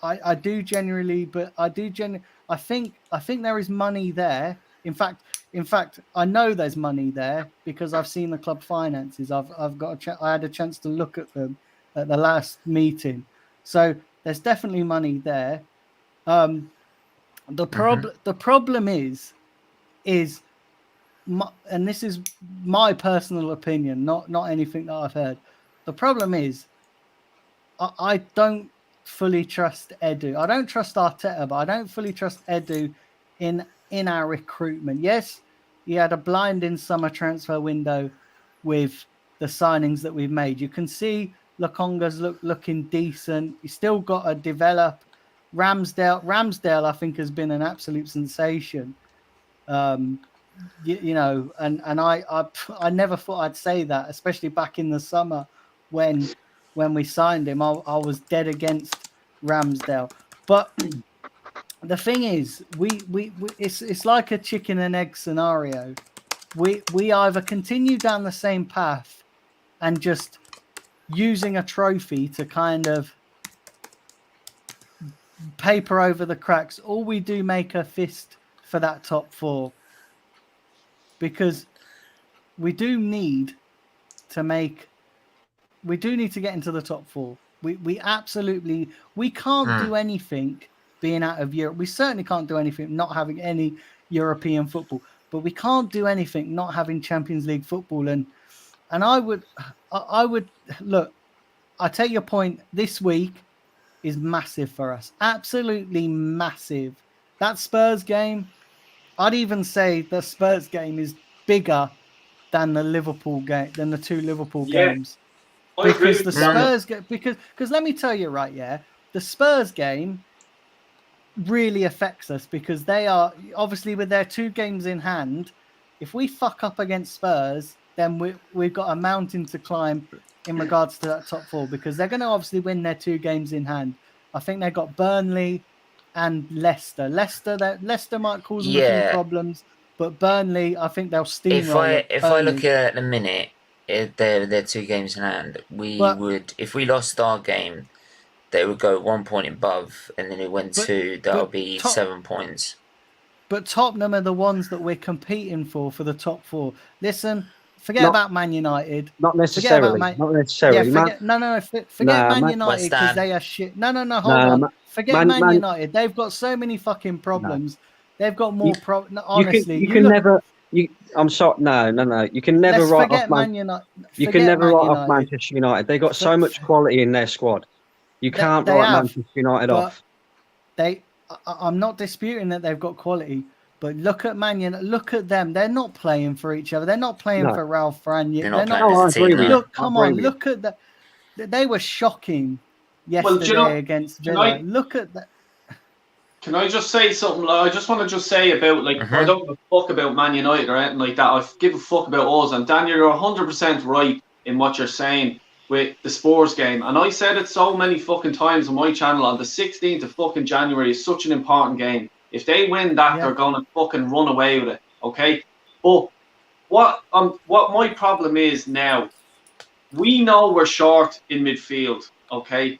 I do genuinely, but I think there is money there. In fact, I know there's money there because I've seen the club finances. I've got I had a chance to look at them at the last meeting, so there's definitely money there. The problem is, and this is my personal opinion, not anything that I've heard. The problem is, I don't fully trust Edu. I don't trust Arteta, but I don't fully trust Edu in our recruitment. Yes, he had a blinding summer transfer window with the signings that we've made. You can see Lokonga's looking decent. You still got to develop. Ramsdale, I think, has been an absolute sensation. You know, and I never thought I'd say that, especially back in the summer when we signed him. I was dead against Ramsdale, but the thing is, it's like a chicken and egg scenario. We either continue down the same path and just using a trophy to kind of paper over the cracks, or we do make a fist for that top 4, because we do need to get into the top 4. We absolutely, we can't do anything being out of Europe. We certainly can't do anything not having any European football, but we can't do anything not having Champions League football. And I would look, I take your point. This week is massive for us. Absolutely massive. That Spurs game, I'd even say the Spurs game is bigger than the Liverpool game, than the 2 Liverpool games. Because the Spurs because let me tell you right, the Spurs game really affects us, because they are obviously, with their 2 games in hand, if we fuck up against Spurs, then we've got a mountain to climb in regards to that top 4, because they're going to obviously win their 2 games in hand. I think they've got Burnley and Leicester. Leicester might cause them a few problems, but Burnley, I think they'll steamroll. If I look at the minute, their 2 games in hand, would, if we lost our game, they would go 1 point above, and then it went 2. That'll be 7 points. But Tottenham are the ones that we're competing for the top 4. Listen, forget about Man United. Not necessarily. Not necessarily. Yeah, forget Man United, because they are shit. No, hold on. Forget Man United. They've got so many fucking problems. They've got more problems. Honestly, you can never. I'm sorry. No. You can never write off Man United. You can never write off Manchester United. They got so much quality in their squad. You can't write Manchester United off. I'm not disputing that they've got quality, but look at Man United. Look at them. They're not playing for each other. They're not playing for Ralph Rangnick. They're not. Look, come on. Look at that. They were shocking yesterday against Villa. Look at that. Can I just say something? I just want to just say about, like, I don't give a fuck about Man United or anything like that. I give a fuck about us. And Daniel, you're 100% right in what you're saying with the Spurs game. And I said it so many fucking times on my channel. On the 16th of fucking January is such an important game. If they win that, they're going to fucking run away with it. Okay? But what my problem is now, we know we're short in midfield. Okay?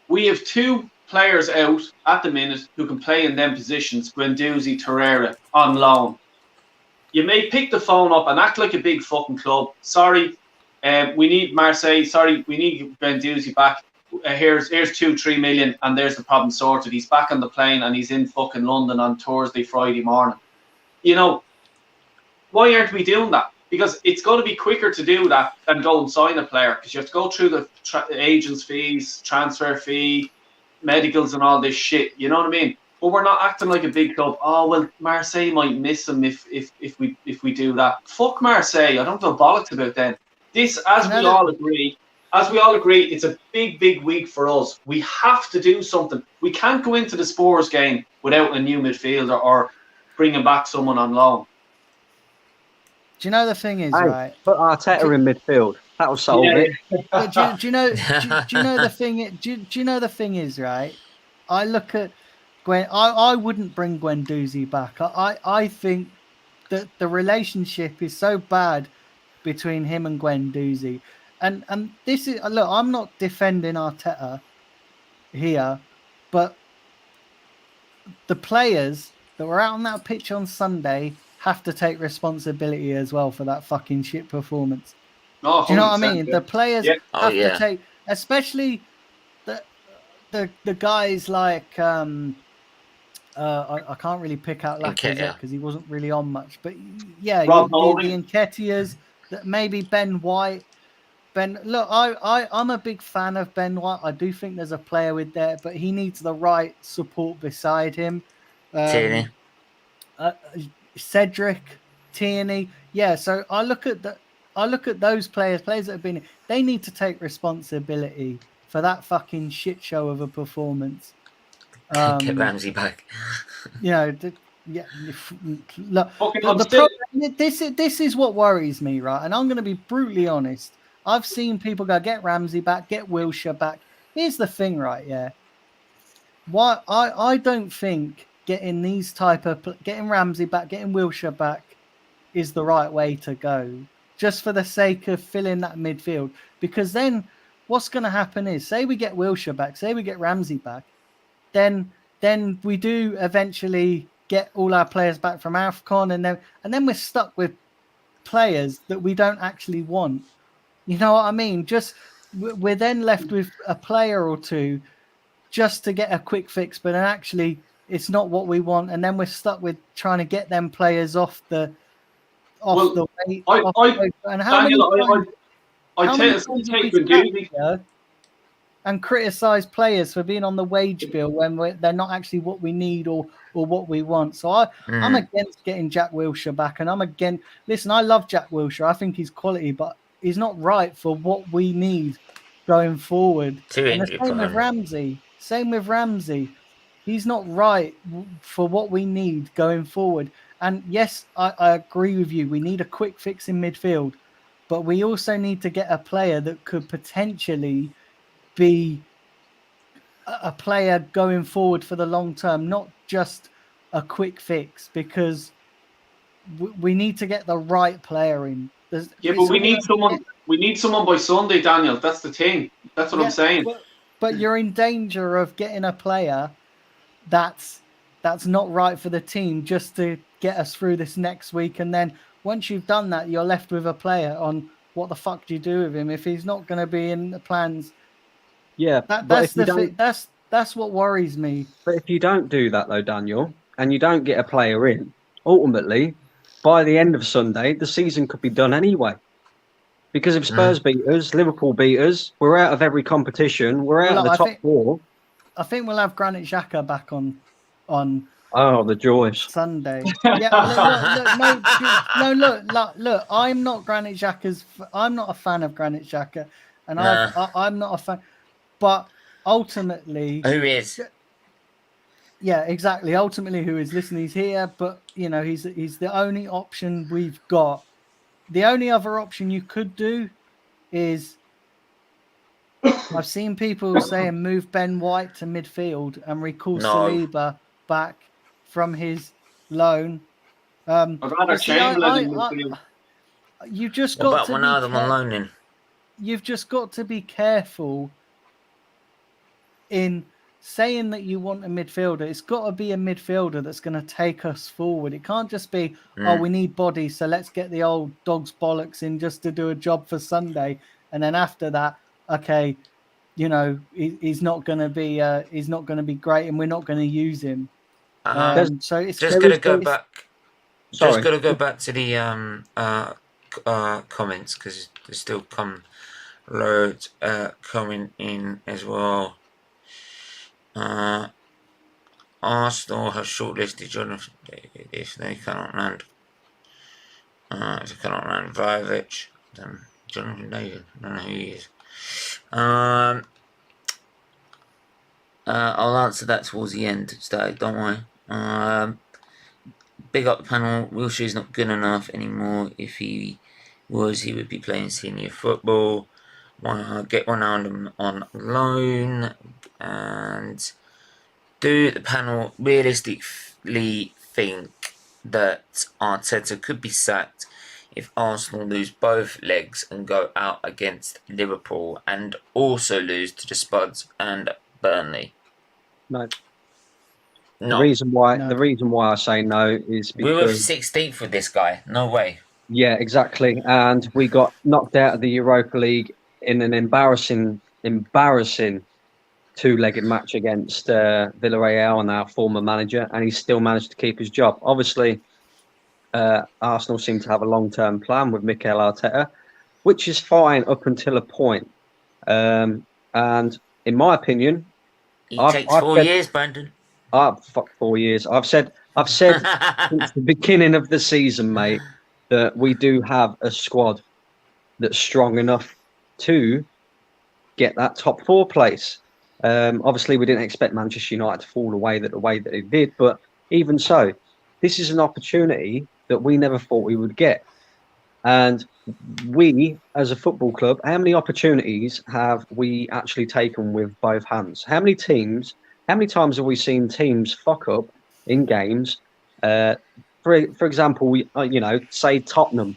We have 2 players out at the minute who can play in them positions, Guendouzi, Torreira, on loan. You may pick the phone up and act like a big fucking club. Sorry, we need Marseille. Sorry, we need Guendouzi back. Here's 2-3 million, and there's the problem sorted. He's back on the plane and he's in fucking London on Thursday, Friday morning. You know, why aren't we doing that? Because it's going to be quicker to do that than go and sign a player, because you have to go through the agents' fees, transfer fee, medicals and all this shit, you know what I mean? But we're not acting like a big club. Oh well, Marseille might miss him if we do that. Fuck Marseille. I don't give a bollocks about them. This, as we all agree, it's a big week for us. We have to do something. We can't go into the Spurs game without a new midfielder or bringing back someone on loan. Do you know the thing is, right? Put Arteta in midfield. That'll solve it. But do you know the thing? Do you know the thing is, right? I look at Gwen. I wouldn't bring Guendouzi back. I think that the relationship is so bad between him and Guendouzi, and this is, look, I'm not defending Arteta here, but the players that were out on that pitch on Sunday have to take responsibility as well for that fucking shit performance. Oh, do you know what I mean? The players have to take, especially the guys like I can't really pick out Lacazette because he wasn't really on much, but the Nketiahs, that maybe Ben White. Look, I'm a big fan of Ben White. I do think there's a player with there, but he needs the right support beside him. Tierney. Cedric, Tierney. Yeah, so I look at those players that have been. They need to take responsibility for that fucking shit show of a performance. Get Ramsey back. You know, look. This is what worries me, right? And I'm going to be brutally honest. I've seen people go, get Ramsey back, get Wilshere back. Here's the thing, right? Yeah. Why I don't think getting getting Ramsey back, getting Wilshere back is the right way to go, just for the sake of filling that midfield. Because then what's going to happen is, say we get Wilshere back, say we get Ramsey back, then we do eventually get all our players back from AFCON, and then we're stuck with players that we don't actually want. You know what I mean? Just we're then left with a player or two just to get a quick fix, but then actually it's not what we want, and then we're stuck with trying to get them players off the way. And how Daniel, many times have we sat here and criticize players for being on the wage bill when they're not actually what we need or what we want? So I'm against getting Jack Wilshere back, and I'm against. Listen, I love Jack Wilshere. I think he's quality, but he's not right for what we need going forward. And the same with Ramsey. He's not right for what we need going forward. And yes, I agree with you. We need a quick fix in midfield, but we also need to get a player that could potentially be a player going forward for the long term, not just a quick fix, because we need to get the right player in. But we need someone. We need someone by Sunday, Daniel. That's the thing. That's what I'm saying. But you're in danger of getting a player that's not right for the team just to get us through this next week, and then once you've done that, you're left with a player on what the fuck do you do with him if he's not going to be in the plans. Yeah, that's what worries me. But if you don't do that though, Daniel, and you don't get a player in, ultimately, by the end of Sunday, the season could be done anyway. Because if Spurs beat us, Liverpool beat us, we're out of every competition. We're out of the top four. I think we'll have Granit Xhaka back on. Oh, the joys! Sunday. Yeah, look. I'm not Granit Xhaka's. I'm not a fan of Granit Xhaka, and I'm not a fan. But ultimately, who is? Yeah, exactly. Ultimately, who is listening? He's here, but he's the only option we've got. The only other option you could do is, I've seen people saying move Ben White to midfield and recall Saliba back from his loan. I'd rather Chamberlain in midfield. You've just got to loaning. You've just got to be careful in saying that you want a midfielder. It's got to be a midfielder that's going to take us forward. It can't just be, we need body, so let's get the old dog's bollocks in just to do a job for Sunday, and then after that, okay, he's not going to be great, and we're not going to use him. So it's just going to go back. Just got to go back to the comments, because there's still loads coming in as well. Arsenal have shortlisted Jonathan David if they cannot land. If they cannot land Vlahovic, then Jonathan David, I don't know who he is. I'll answer that towards the end, Static, don't worry. Big up the panel. Wilshere's not good enough anymore. If he was, he would be playing senior football. Get Ronaldo on loan. And do the panel realistically think that Arteta could be sacked if Arsenal lose both legs and go out against Liverpool and also lose to the Spuds and Burnley? No. The reason why I say no is because we were 16th with this guy. No way. Yeah, exactly. And we got knocked out of the Europa League in an embarrassing two-legged match against Villarreal and our former manager, and he still managed to keep his job. Obviously, Arsenal seem to have a long-term plan with Mikel Arteta, which is fine up until a point. And in my opinion, it takes 4 years, Brandon. Fuck 4 years. I've said since the beginning of the season, mate, that we do have a squad that's strong enough to get that top four place. Obviously, we didn't expect Manchester United to fall away the way that it did, but even so, this is an opportunity that we never thought we would get. And we, as a football club, how many opportunities have we actually taken with both hands? How many times have we seen teams fuck up in games? For example, say Tottenham,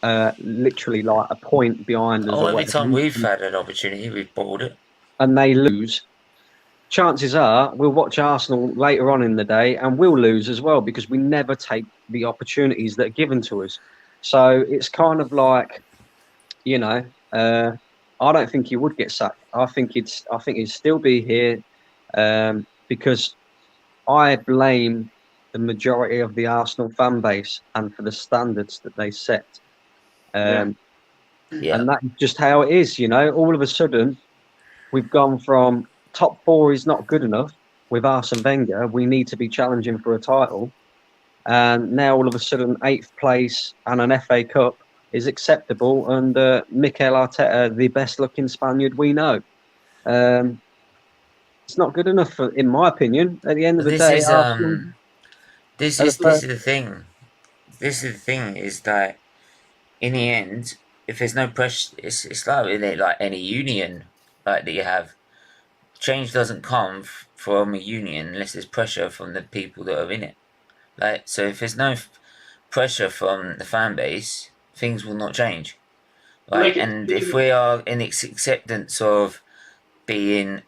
literally like a point behind us. Every time we've had an opportunity, we've balled it. And they lose. chances are we'll watch Arsenal later on in the day and we'll lose as well because we never take the opportunities that are given to us. So it's kind of like, you know, I don't think he would get sacked. I think he'd still be here because I blame the majority of the Arsenal fan base and for the standards that they set. And that's just how it is, you know. All of a sudden, we've gone from top 4 is not good enough with Arsene Wenger. We need to be challenging for a title. And now all of a sudden, 8th place and an FA Cup is acceptable. And Mikel Arteta, the best-looking Spaniard we know. It's not good enough, in my opinion. At the end of the day, this is the thing. This is the thing is that in the end, if there's no pressure, it's like in it, like any union like that you have. Change doesn't come from a union unless there's pressure from the people that are in it. Like, so if there's no pressure from the fan base, things will not change. Like, and if we are in acceptance of taking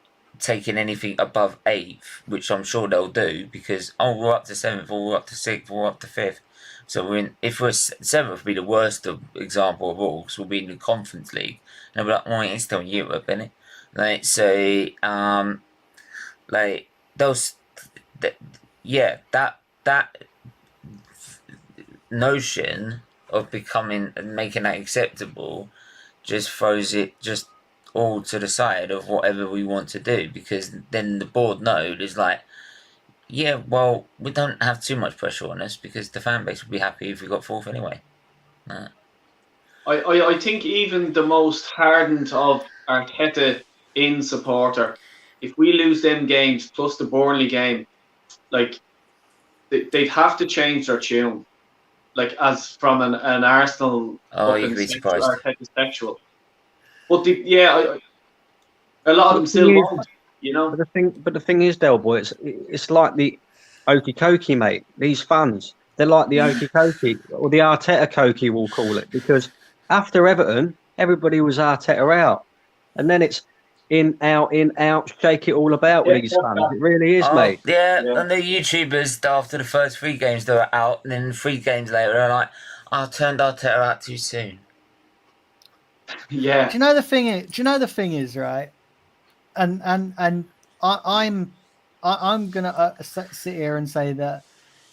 anything above 8th, which I'm sure they'll do, because we're up to 7th, or we're up to 6th, or we're up to 5th. So if we're 7th, would be the worst example of all, because we'll be in the Conference League. And we're like, oh, it's still Europe, isn't it? Like, so, like, those, that notion of becoming and making that acceptable just throws it just all to the side of whatever we want to do, because then the board knows like, yeah, well, we don't have too much pressure on us because the fan base would be happy if we got 4th anyway. I think even the most hardened of Arteta in supporter, if we lose them games plus the Burnley game, like they'd have to change their tune, like as from an Arsenal. Oh, you'd be surprised. Arteta sexual, but a lot of them still won't. You know, but the thing is, Del Boy, it's like the Okie Kokie, mate. These fans, they're like the Okie Kokie, or the Arteta Kokie, we'll call it, because after Everton, everybody was Arteta out, and then it's in, out, shake it all about with these fans. It really is, mate. Yeah, and the YouTubers, after the first 3 games, they were out, and then 3 games later, they're like, I turned Arteta out too soon. Yeah. Do you know the thing is, right? And I'm gonna sit here and say that,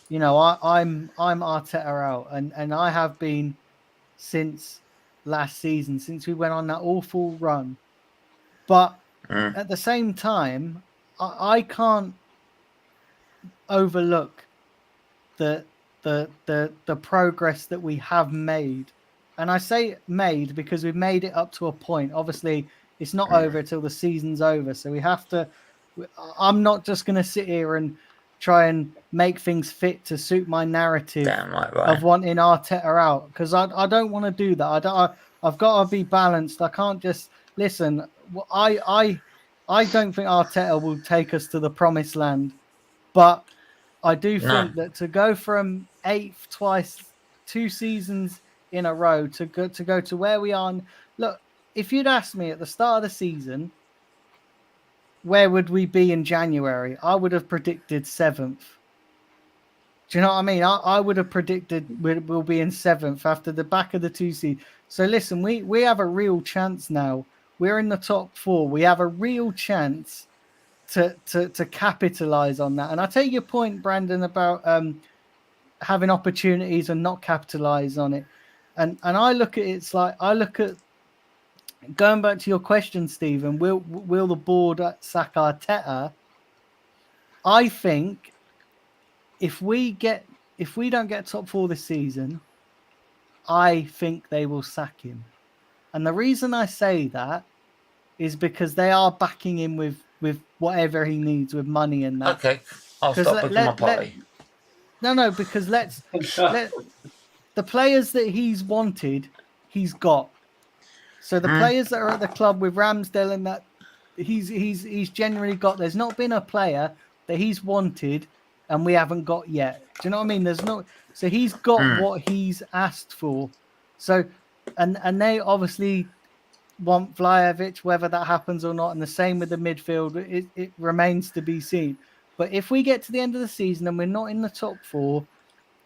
you know, I'm Arteta out, and I have been since last season, since we went on that awful run. But at the same time, I can't overlook the progress that we have made. And I say made because we've made it up to a point. Obviously, it's not over till the season's over. So we have to. I'm not just going to sit here and try and make things fit to suit my narrative of wanting Arteta out, because I don't want to do that. I've got to be balanced. I can't just listen. I don't think Arteta will take us to the promised land, but I do think that to go from 8th twice, 2 seasons in a row to go to where we are. Look, if you'd asked me at the start of the season, where would we be in January? I would have predicted 7th. Do you know what I mean? I would have predicted we'll be in 7th after the back of the 2 seasons. So listen, we have a real chance now. We're in the top 4. We have a real chance to capitalize on that. And I take your point, Brandon, about having opportunities and not capitalize on it. And I look at it, going back to your question, Stephen, will the board sack Arteta? I think if we don't get top 4 this season, I think they will sack him. And the reason I say that is because they are backing him with whatever he needs, with money and that. Okay, I'll stop booking my party. No, because let the players that he's wanted, he's got. So the players that are at the club with Ramsdale and that, he's generally got. There's not been a player that he's wanted and we haven't got yet. Do you know what I mean? So he's got what he's asked for. So and they obviously want Vlahovic, whether that happens or not, and the same with the midfield. It remains to be seen. But if we get to the end of the season and we're not in the top 4,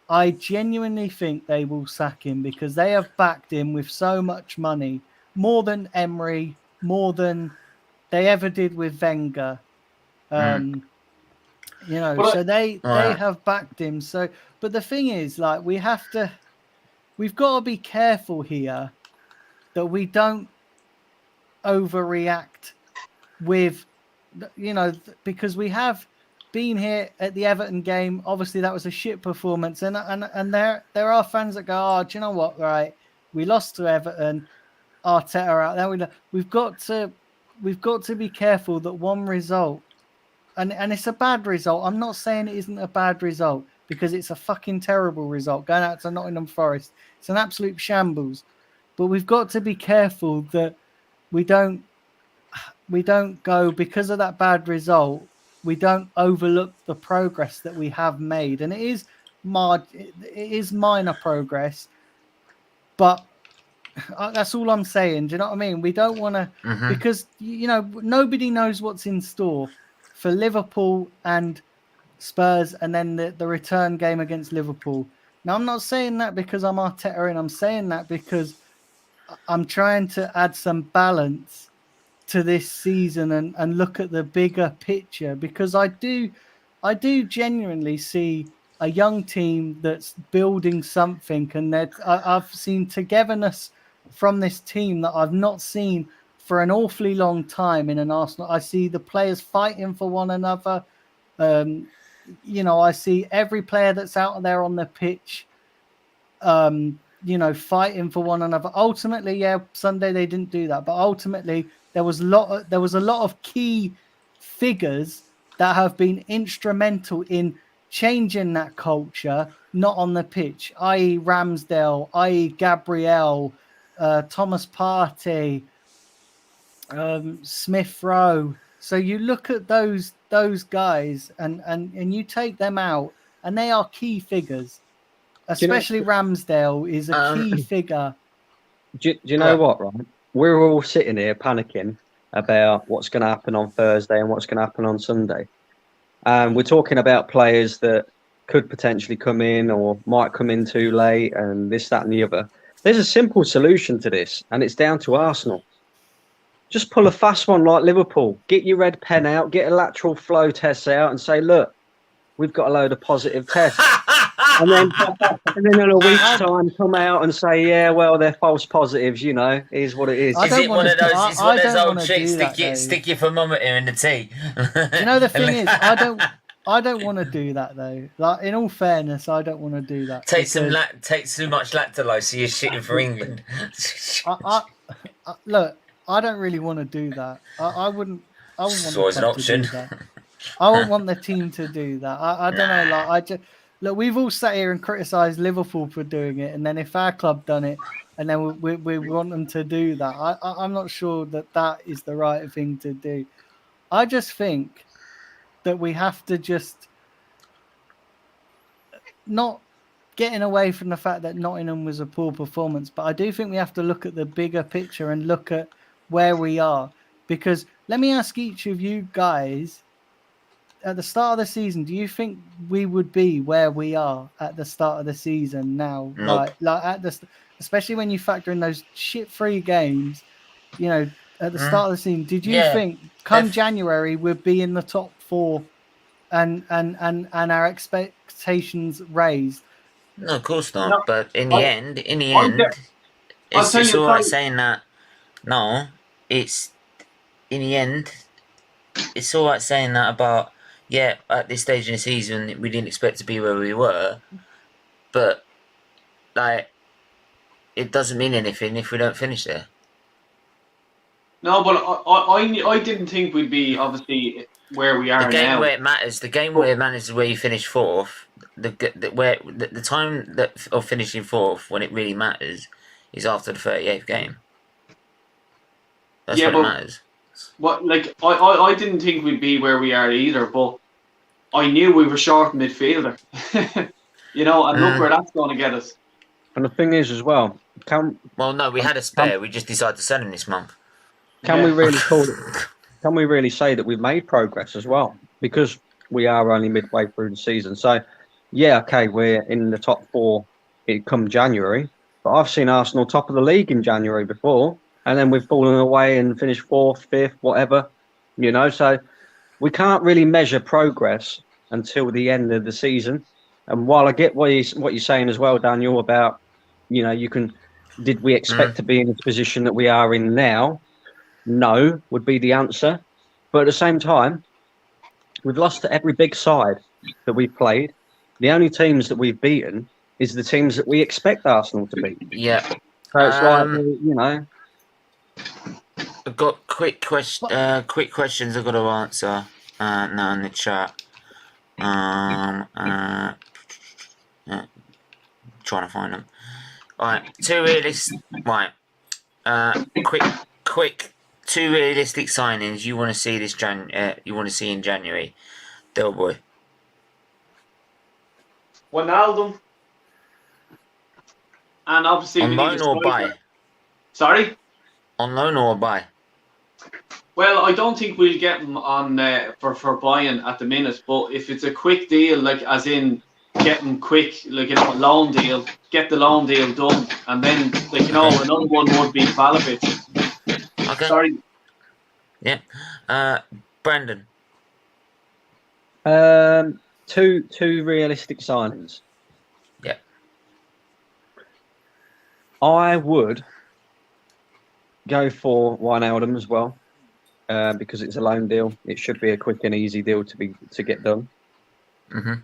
I genuinely think they will sack him because they have backed him with so much money, more than Emery, more than they ever did with Wenger. You know, But so they have backed him. So, but the thing is, like, we've got to be careful here that we don't overreact with, you know, because we have been here at the Everton game. Obviously, that was a shit performance, and there are fans that go, "Oh, do you know what? Right, we lost to Everton. Arteta out there. We've got to be careful that one result, and it's a bad result. I'm not saying it isn't a bad result because it's a fucking terrible result going out to Nottingham Forest. It's an absolute shambles. But we've got to be careful that we don't go because of that bad result. We don't overlook the progress that we have made, and it is minor progress, but that's all I'm saying. Do you know what I mean? We don't want to because you know nobody knows what's in store for Liverpool and Spurs, and then the return game against Liverpool. Now, I'm not saying that because I'm Arteta, and I'm saying that because I'm trying to add some balance to this season and look at the bigger picture, because I do genuinely see a young team that's building something, and that I've seen togetherness from this team that I've not seen for an awfully long time in an Arsenal. I see the players fighting for one another. You know, I see every player that's out there on the pitch, you know, fighting for one another. Ultimately, yeah, Sunday they didn't do that, but ultimately there was a lot of key figures that have been instrumental in changing that culture, not on the pitch, i.e. Ramsdale, i.e. Gabriel, Thomas Partey, Smith Rowe. So you look at those guys and you take them out, and they are key figures. Especially Ramsdale is a key figure. Do you know what, right? We're all sitting here panicking about what's going to happen on Thursday and what's going to happen on Sunday. We're talking about players that could potentially come in or might come in too late and this, that and the other. There's a simple solution to this, and it's down to Arsenal. Just pull a fast one like Liverpool. Get your red pen out, get a lateral flow test out and say, look, we've got a load of positive tests. And then in a week's time, come out and say, yeah, well, they're false positives, you know, is what it is. Is it one of those, it's one of those old tricks, stick your thermometer in the tea? You know, the thing is, I don't want to do that, though. Like, in all fairness, I don't want to do that. Take too much lactulose, so you're shitting for England. Look, I don't really want to do that. I wouldn't want it's always an option. To do that. I wouldn't want the team to do that. I don't know. Like, I just look. We've all sat here and criticised Liverpool for doing it, and then if our club done it, and then we want them to do that, I'm not sure that is the right thing to do. I just think that we have to just not getting away from the fact that Nottingham was a poor performance, but I do think we have to look at the bigger picture and look at where we are. Because let me ask each of you guys. At the start of the season, do you think we would be where we are at the start of the season now? Nope. Like at the, especially when you factor in those shit-free games, you know, at the start of the season, did you think come January we'd be in the top 4 and our expectations raised? No, of course not. No, but in the end, it's all right saying that. No, it's in the end, it's all right saying that about. Yeah, at this stage in the season, we didn't expect to be where we were, but like, it doesn't mean anything if we don't finish there. No, but I didn't think we'd be obviously where we are now. The game where it matters, is where you finish 4th. The time of finishing 4th when it really matters is after the 38th game. That's when it matters. What, like, I didn't think we'd be where we are either, but I knew we were short midfielder. You know, and look where that's going to get us. And the thing is as well, well, no, we had a spare. We just decided to sell him this month. can we really call it? Can we really say that we've made progress as well? Because we are only midway through the season. So, yeah, okay, we're in the top 4 come January. But I've seen Arsenal top of the league in January before, and then we've fallen away and finished 4th, 5th, whatever. You know, so we can't really measure progress until the end of the season. And while I get what you're saying as well, Daniel, about, you know, did we expect to be in the position that we are in now? No, would be the answer. But at the same time, we've lost to every big side that we've played. The only teams that we've beaten is the teams that we expect Arsenal to beat. Yeah. So it's like, you know. I've got quick questions I've got to answer now in the chat. Trying to find them. Right, quick 2 realistic signings you want to see in January. Del boy. Wijnaldum. And obviously On we need loan a or striker. buy? Sorry? On loan or buy? Well, I don't think we'll get him on for buying at the minute, but if it's a quick deal, like as in get him quick, like, you know, a loan deal, get the loan deal done, and then, like, you know, another one would be Vlahovic. Okay. Sorry. Yeah. Brandon. Two realistic signings. Yeah. I would go for Wijnaldum as well, because it's a loan deal. It should be a quick and easy deal to get done.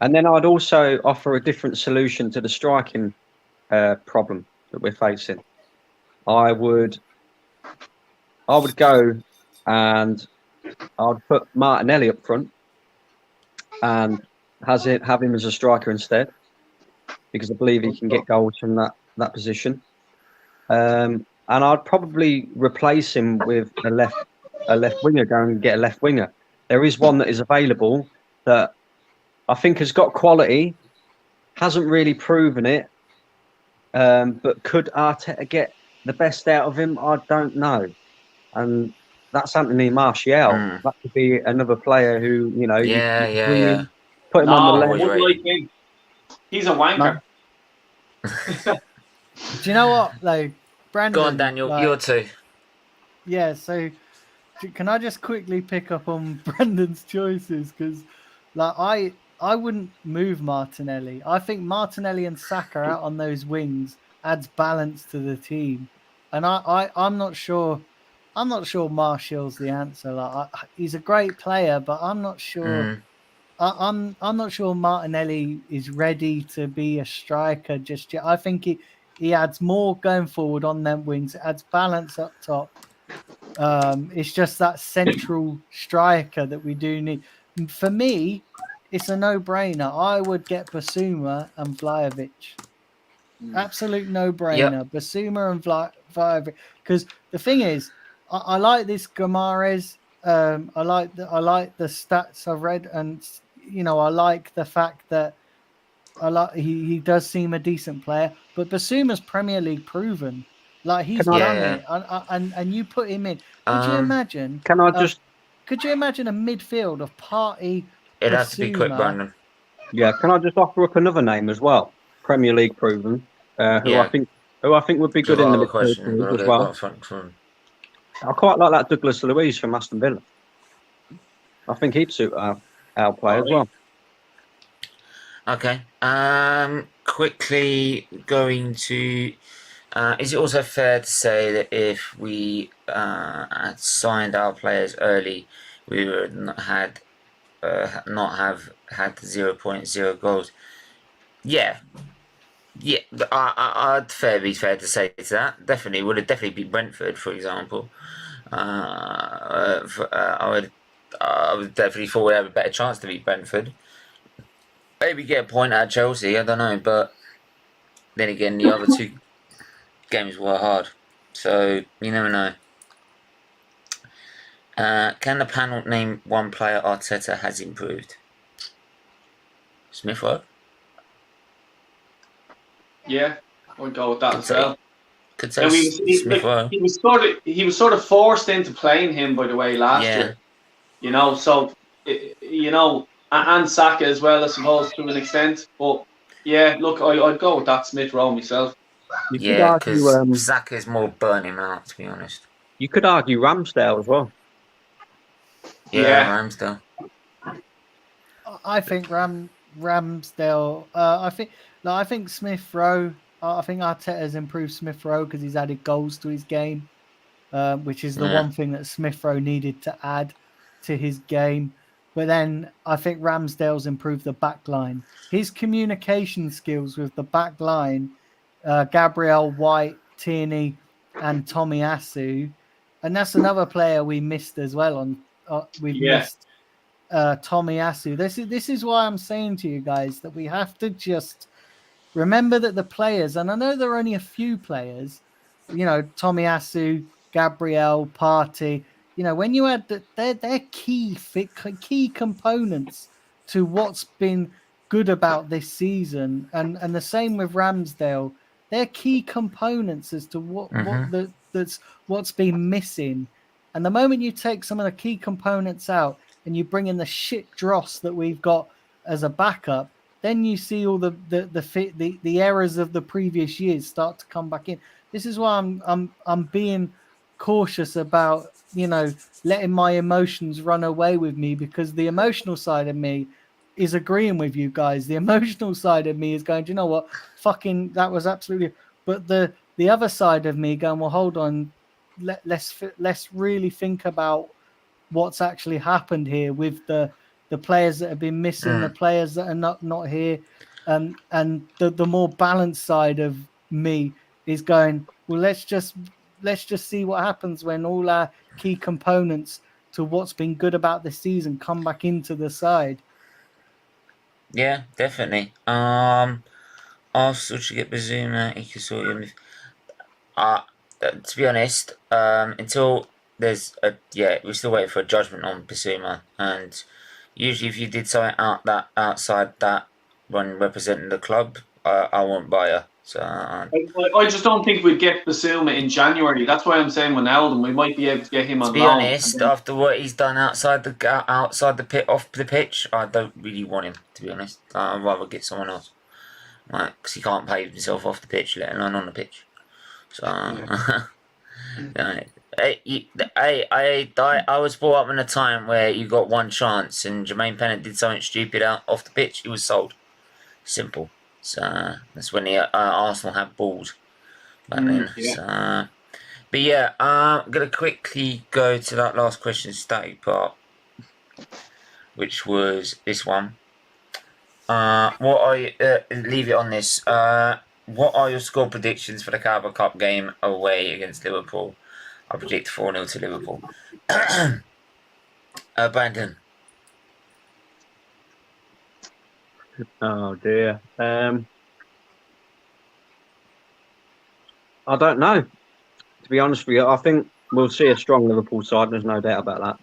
And then I'd also offer a different solution to the striking problem that we're facing. I would go and I'd put Martinelli up front and have him as a striker instead, because I believe he can get goals from that position. And I'd probably replace him with a left winger. Go and get a left winger. There is one that is available that I think has got quality, hasn't really proven it, but could Arteta get the best out of him? I don't know. And that's Anthony Martial. That could be another player who, you know, Yeah. Put him on the left. Wouldn't like him. He's a wanker. Do you know what, though, Brandon? Go on, Daniel. Like, Your 2. Yeah, so can I just quickly pick up on Brandon's choices? Because, like, I wouldn't move Martinelli. I think Martinelli and Saka out on those wings adds balance to the team, and I'm not sure. I'm not sure Martial's the answer. Like, he's a great player, but I'm not sure. I'm not sure Martinelli is ready to be a striker just yet. I think he adds more going forward on them wings. It adds balance up top. It's just that central striker that we do need. For me, it's a no-brainer. I would get Basuma and Vlahovic. Absolute no-brainer. Yep. Basuma and Vlahovic. Because the thing is, I like this Gooners. I like the stats I've read, and you know, I like the fact that he does seem a decent player. But Basuma's Premier League proven. Like, he's done it, and you put him in. Could you imagine? Could you imagine a midfield of Partey? It'd have to be quick, Brandon. Yeah. Can I just offer up another name as well? Premier League proven, who I think would be good in the midfield as well. I quite like that Douglas Luiz from Aston Villa. I think he'd suit our play as well. Okay. Quickly going to. Is it also fair to say that if we had signed our players early, we would not have had 0.0 goals? Yeah. I'd be fair to say to that. Definitely would have beat Brentford, for example. I would definitely thought we'd have a better chance to beat Brentford. Maybe get a point at Chelsea. I don't know, but then again, the other 2 games were hard, so you never know. Can the panel name one player Arteta has improved? Smith Rowe? Yeah, I would go with that as well. Could say Smith Rowe. He was sort of forced into playing him, by the way, last year. You know, so you know, and Saka as well, I suppose, to an extent. But yeah, look, I'd go with that Smith Rowe myself. Yeah, because Saka's more burning out, to be honest. You could argue Ramsdale as well. Yeah, Ramsdale. I think Ramsdale. I think Smith Rowe. I think Arteta's improved Smith Rowe because he's added goals to his game, which is the one thing that Smith Rowe needed to add to his game. But then I think Ramsdale's improved the back line. His communication skills with the back line, Gabriel, White, Tierney, and Tomiyasu, and that's another player we missed as well. Missed Tomiyasu. This is why I'm saying to you guys that we have to just remember that the players, and I know there are only a few players, you know, Tomiyasu, Gabriel, Partey, you know, when you add that, they're key components to what's been good about this season, and the same with Ramsdale. They're key components as to what's been missing. And the moment you take some of the key components out and you bring in the shit dross that we've got as a backup, then you see all the errors of the previous years start to come back in. This is why I'm being cautious about, you know, letting my emotions run away with me, because the emotional side of me is agreeing with you guys. The emotional side of me is going, do you know what? Fucking, that was absolutely. But the other side of me going, well, hold on, let's really think about what's actually happened here with the players that have been missing, the players that are not here, and the more balanced side of me is going, well, let's just see what happens when all our key components to what's been good about this season come back into the side. Yeah, definitely. Arsenal should get Bazuma. He can sort him. To be honest, until there's we're still waiting for a judgment on Bazuma, and usually if you did something outside that when representing the club, I won't buy her. So I just don't think we'd get Basuma in January. That's why I'm saying Wijnaldum, we might be able to get him on loan. To be honest, after what he's done outside the pitch, I don't really want him. To be honest, I'd rather get someone else, like, because he can't pay himself off the pitch, let alone on the pitch. So, I was brought up in a time where you got one chance, and Jermaine Pennant did something stupid off the pitch. He was sold. Simple. So that's when the Arsenal had balls back then. Yeah. So, but yeah, I'm gonna quickly go to that last question, static part, which was this one. Leave it on this. What are your score predictions for the Carabao Cup game away against Liverpool? I predict 4-0 to Liverpool. Brandon. Oh dear. I don't know. To be honest with you, I think we'll see a strong Liverpool side. There's no doubt about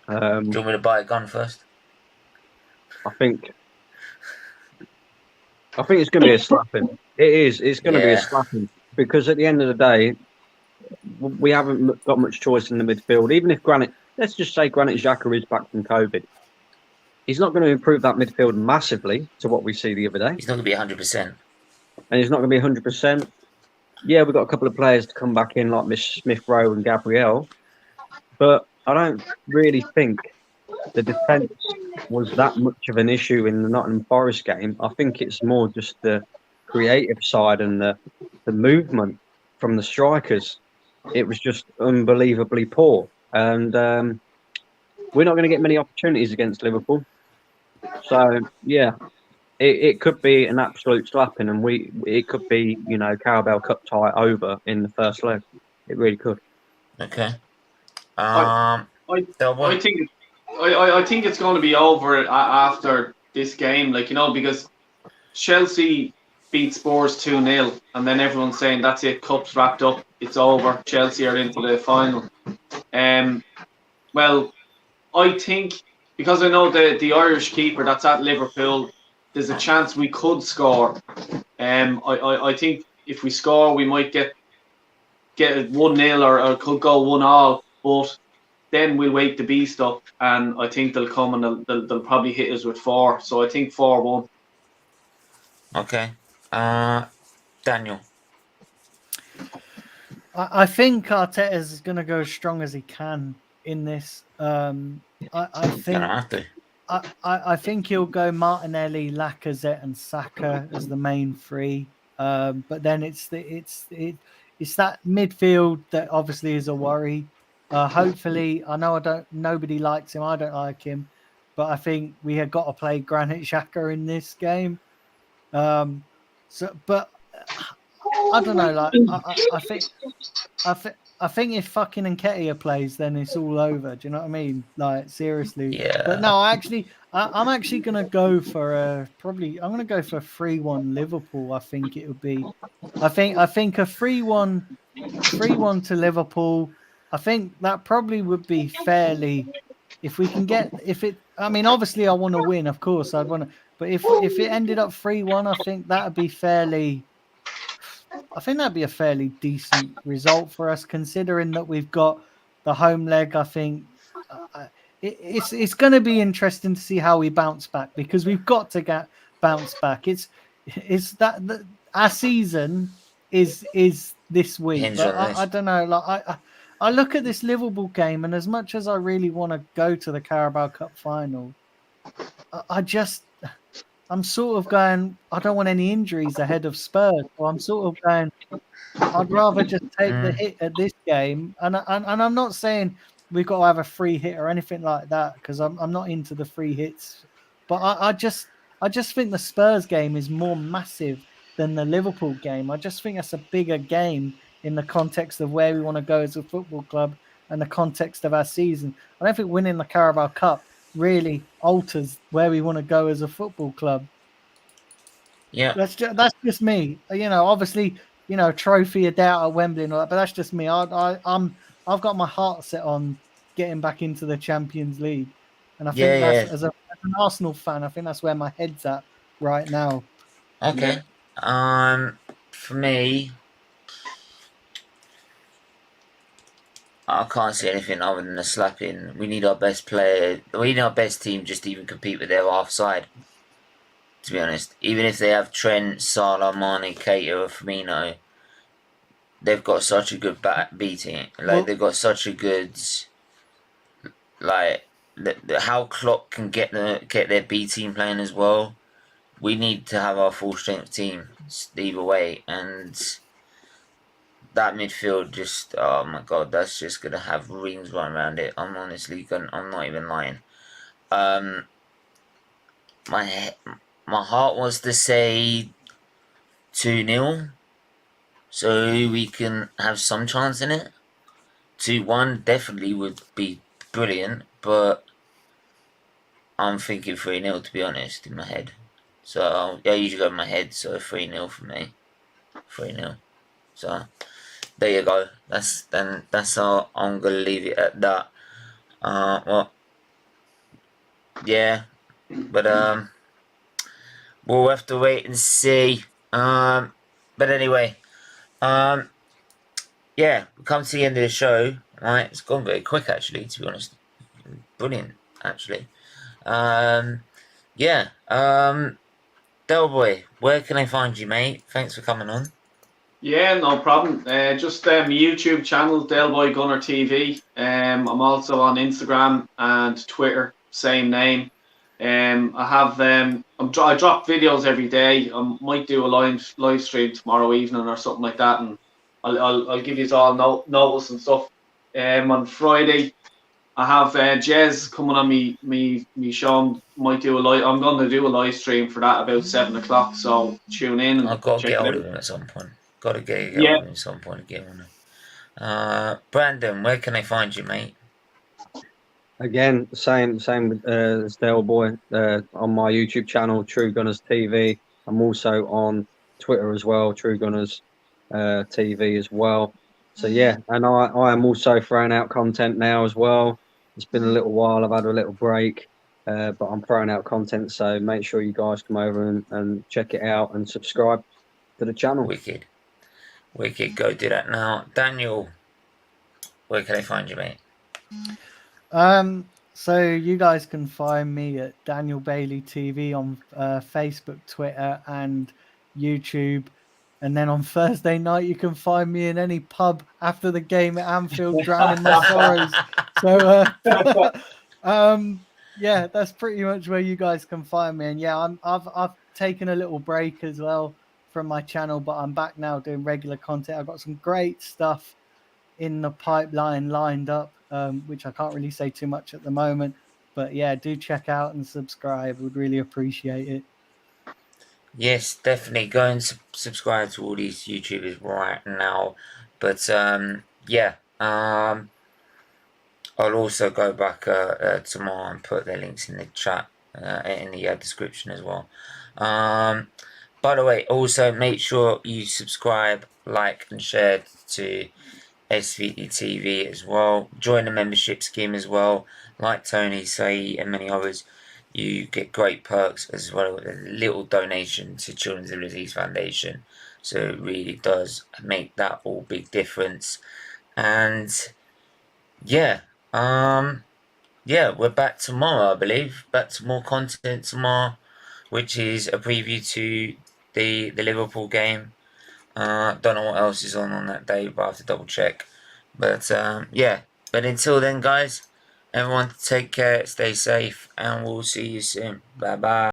that. Do you want me to buy a gun first? I think it's going to be a slapping. It is. It's going to be a slapping, because at the end of the day, we haven't got much choice in the midfield. Even if let's just say Granit Xhaka is back from COVID. He's not going to improve that midfield massively to what we see the other day. He's not going to be 100%. And he's not going to be 100%. Yeah, we've got a couple of players to come back in, like Smith Rowe and Gabriel. But I don't really think the defence was that much of an issue in the Nottingham Forest game. I think it's more just the creative side and the movement from the strikers. It was just unbelievably poor. And we're not going to get many opportunities against Liverpool. So, yeah, it could be an absolute slapping, and it could be, you know, Carabao Cup tie over in the first leg. It really could. Okay. I think it's going to be over after this game, like, you know, because Chelsea beat Spurs 2-0, and then everyone's saying that's it, Cup's wrapped up, it's over, Chelsea are into the final. Well, I think, because I know the Irish keeper that's at Liverpool, there's a chance we could score. I think if we score, we might get get it 1-0 or could go 1-1, but then we'll wake the beast up, and I think they'll come and they'll probably hit us with 4. So I think 4-1. Okay. Daniel. I think Arteta is going to go as strong as he can in this. I think Gonna have to. I think he'll go Martinelli, Lacazette, and Saka as the main 3. But then it's that midfield that obviously is a worry. Hopefully, I know nobody likes him. I don't like him, but I think we have got to play Granit Xhaka in this game. But I don't know. Like I think if fucking Nketiah plays, then it's all over. Do you know what I mean? Like seriously. Yeah. But no, I'm actually gonna go for I'm gonna go for 3-1 Liverpool. I think it would be. I think a 3-1 to Liverpool. I think that probably would be fairly. If we can get I mean, obviously I want to win. Of course, I'd want to. But if it ended up 3-1, I think that would be fairly. I think that'd be a fairly decent result for us, considering that we've got the home leg. I think it's going to be interesting to see how we bounce back, because we've got to bounce back. It's that our season is this week. But I don't know. Like I look at this Liverpool game, and as much as I really want to go to the Carabao Cup final, I'm sort of going, I don't want any injuries ahead of Spurs. So I'm sort of going, I'd rather just take the hit at this game. And I'm not saying we've got to have a free hit or anything like that, because I'm not into the free hits. But I just think the Spurs game is more massive than the Liverpool game. I just think that's a bigger game in the context of where we want to go as a football club and the context of our season. I don't think winning the Carabao Cup really alters where we want to go as a football club. Yeah, that's just me. Obviously, trophy a doubt at Wembley and all that, but that's just me. I've got my heart set on getting back into the Champions League, and I think that's as an Arsenal fan, I think that's where my head's at right now. Okay. For me, I can't see anything other than a slapping. We need our best player. We need our best team just to even compete with their half side. To be honest, even if they have Trent, Salah, Mane, Keita, or Firmino, they've got such a good B team. They've got such a good, how Klopp can get their B team playing as well. We need to have our full strength team either way, and that midfield just, oh my god, that's just gonna have rings run around it. I'm not even lying. My heart wants to say 2-0, so we can have some chance in it. 2-1 definitely would be brilliant, but I'm thinking 3-0 to be honest in my head. So I usually go in my head, so 3-0 for me. 3-0. So there you go. That's how I'm gonna leave it at that. Yeah, but we'll have to wait and see. But anyway, yeah, we come to the end of the show. Right, it's gone very quick actually. To be honest, brilliant actually. Yeah. Delboy, where can I find you, mate? Thanks for coming on. Yeah, no problem. Just my YouTube channel, Delboy Gunner TV. I'm also on Instagram and Twitter, same name. I drop videos every day. I might do a live stream tomorrow evening or something like that, and I'll give you all notice and stuff. On Friday, I have Jez coming on me show. Might do I'm going to do a live stream for that about 7 o'clock. So tune in. And I've got to get hold of him at some point. Got to get hold of him at some point again. Brandon, where can I find you, mate? Again, same as Delboy on my YouTube channel, True Gunners TV. I'm also on Twitter as well, True Gunners TV as well. So yeah, and I am also throwing out content now as well. It's been a little while. I've had a little break, but I'm throwing out content. So make sure you guys come over and check it out and subscribe to the channel. Wicked. Wicked, go do that now. Daniel, where can I find you, mate? So you guys can find me at Daniel Bailey TV on Facebook, Twitter, and YouTube. And then on Thursday night, you can find me in any pub after the game at Anfield, drowning my sorrows. So, yeah, that's pretty much where you guys can find me. And yeah, I've taken a little break as well from my channel, but I'm back now doing regular content. I've got some great stuff in the pipeline lined up, which I can't really say too much at the moment. But yeah, do check out and subscribe. Would really appreciate it. Yes, definitely go and subscribe to all these YouTubers right now. But yeah, I'll also go back tomorrow and put the links in the chat in the description as well. By the way, also make sure you subscribe, like, and share to SFeatleyTV as well. Join the membership scheme as well. Like Tony, Say, and many others, you get great perks as well as a little donation to Children's Abilities Foundation. So it really does make that all big difference. And yeah, yeah, we're back tomorrow, I believe. Back to more content tomorrow, which is a preview to the Liverpool game. Don't know what else is on that day, but I have to double check. But yeah, but until then, guys, everyone take care, stay safe, and we'll see you soon. Bye bye.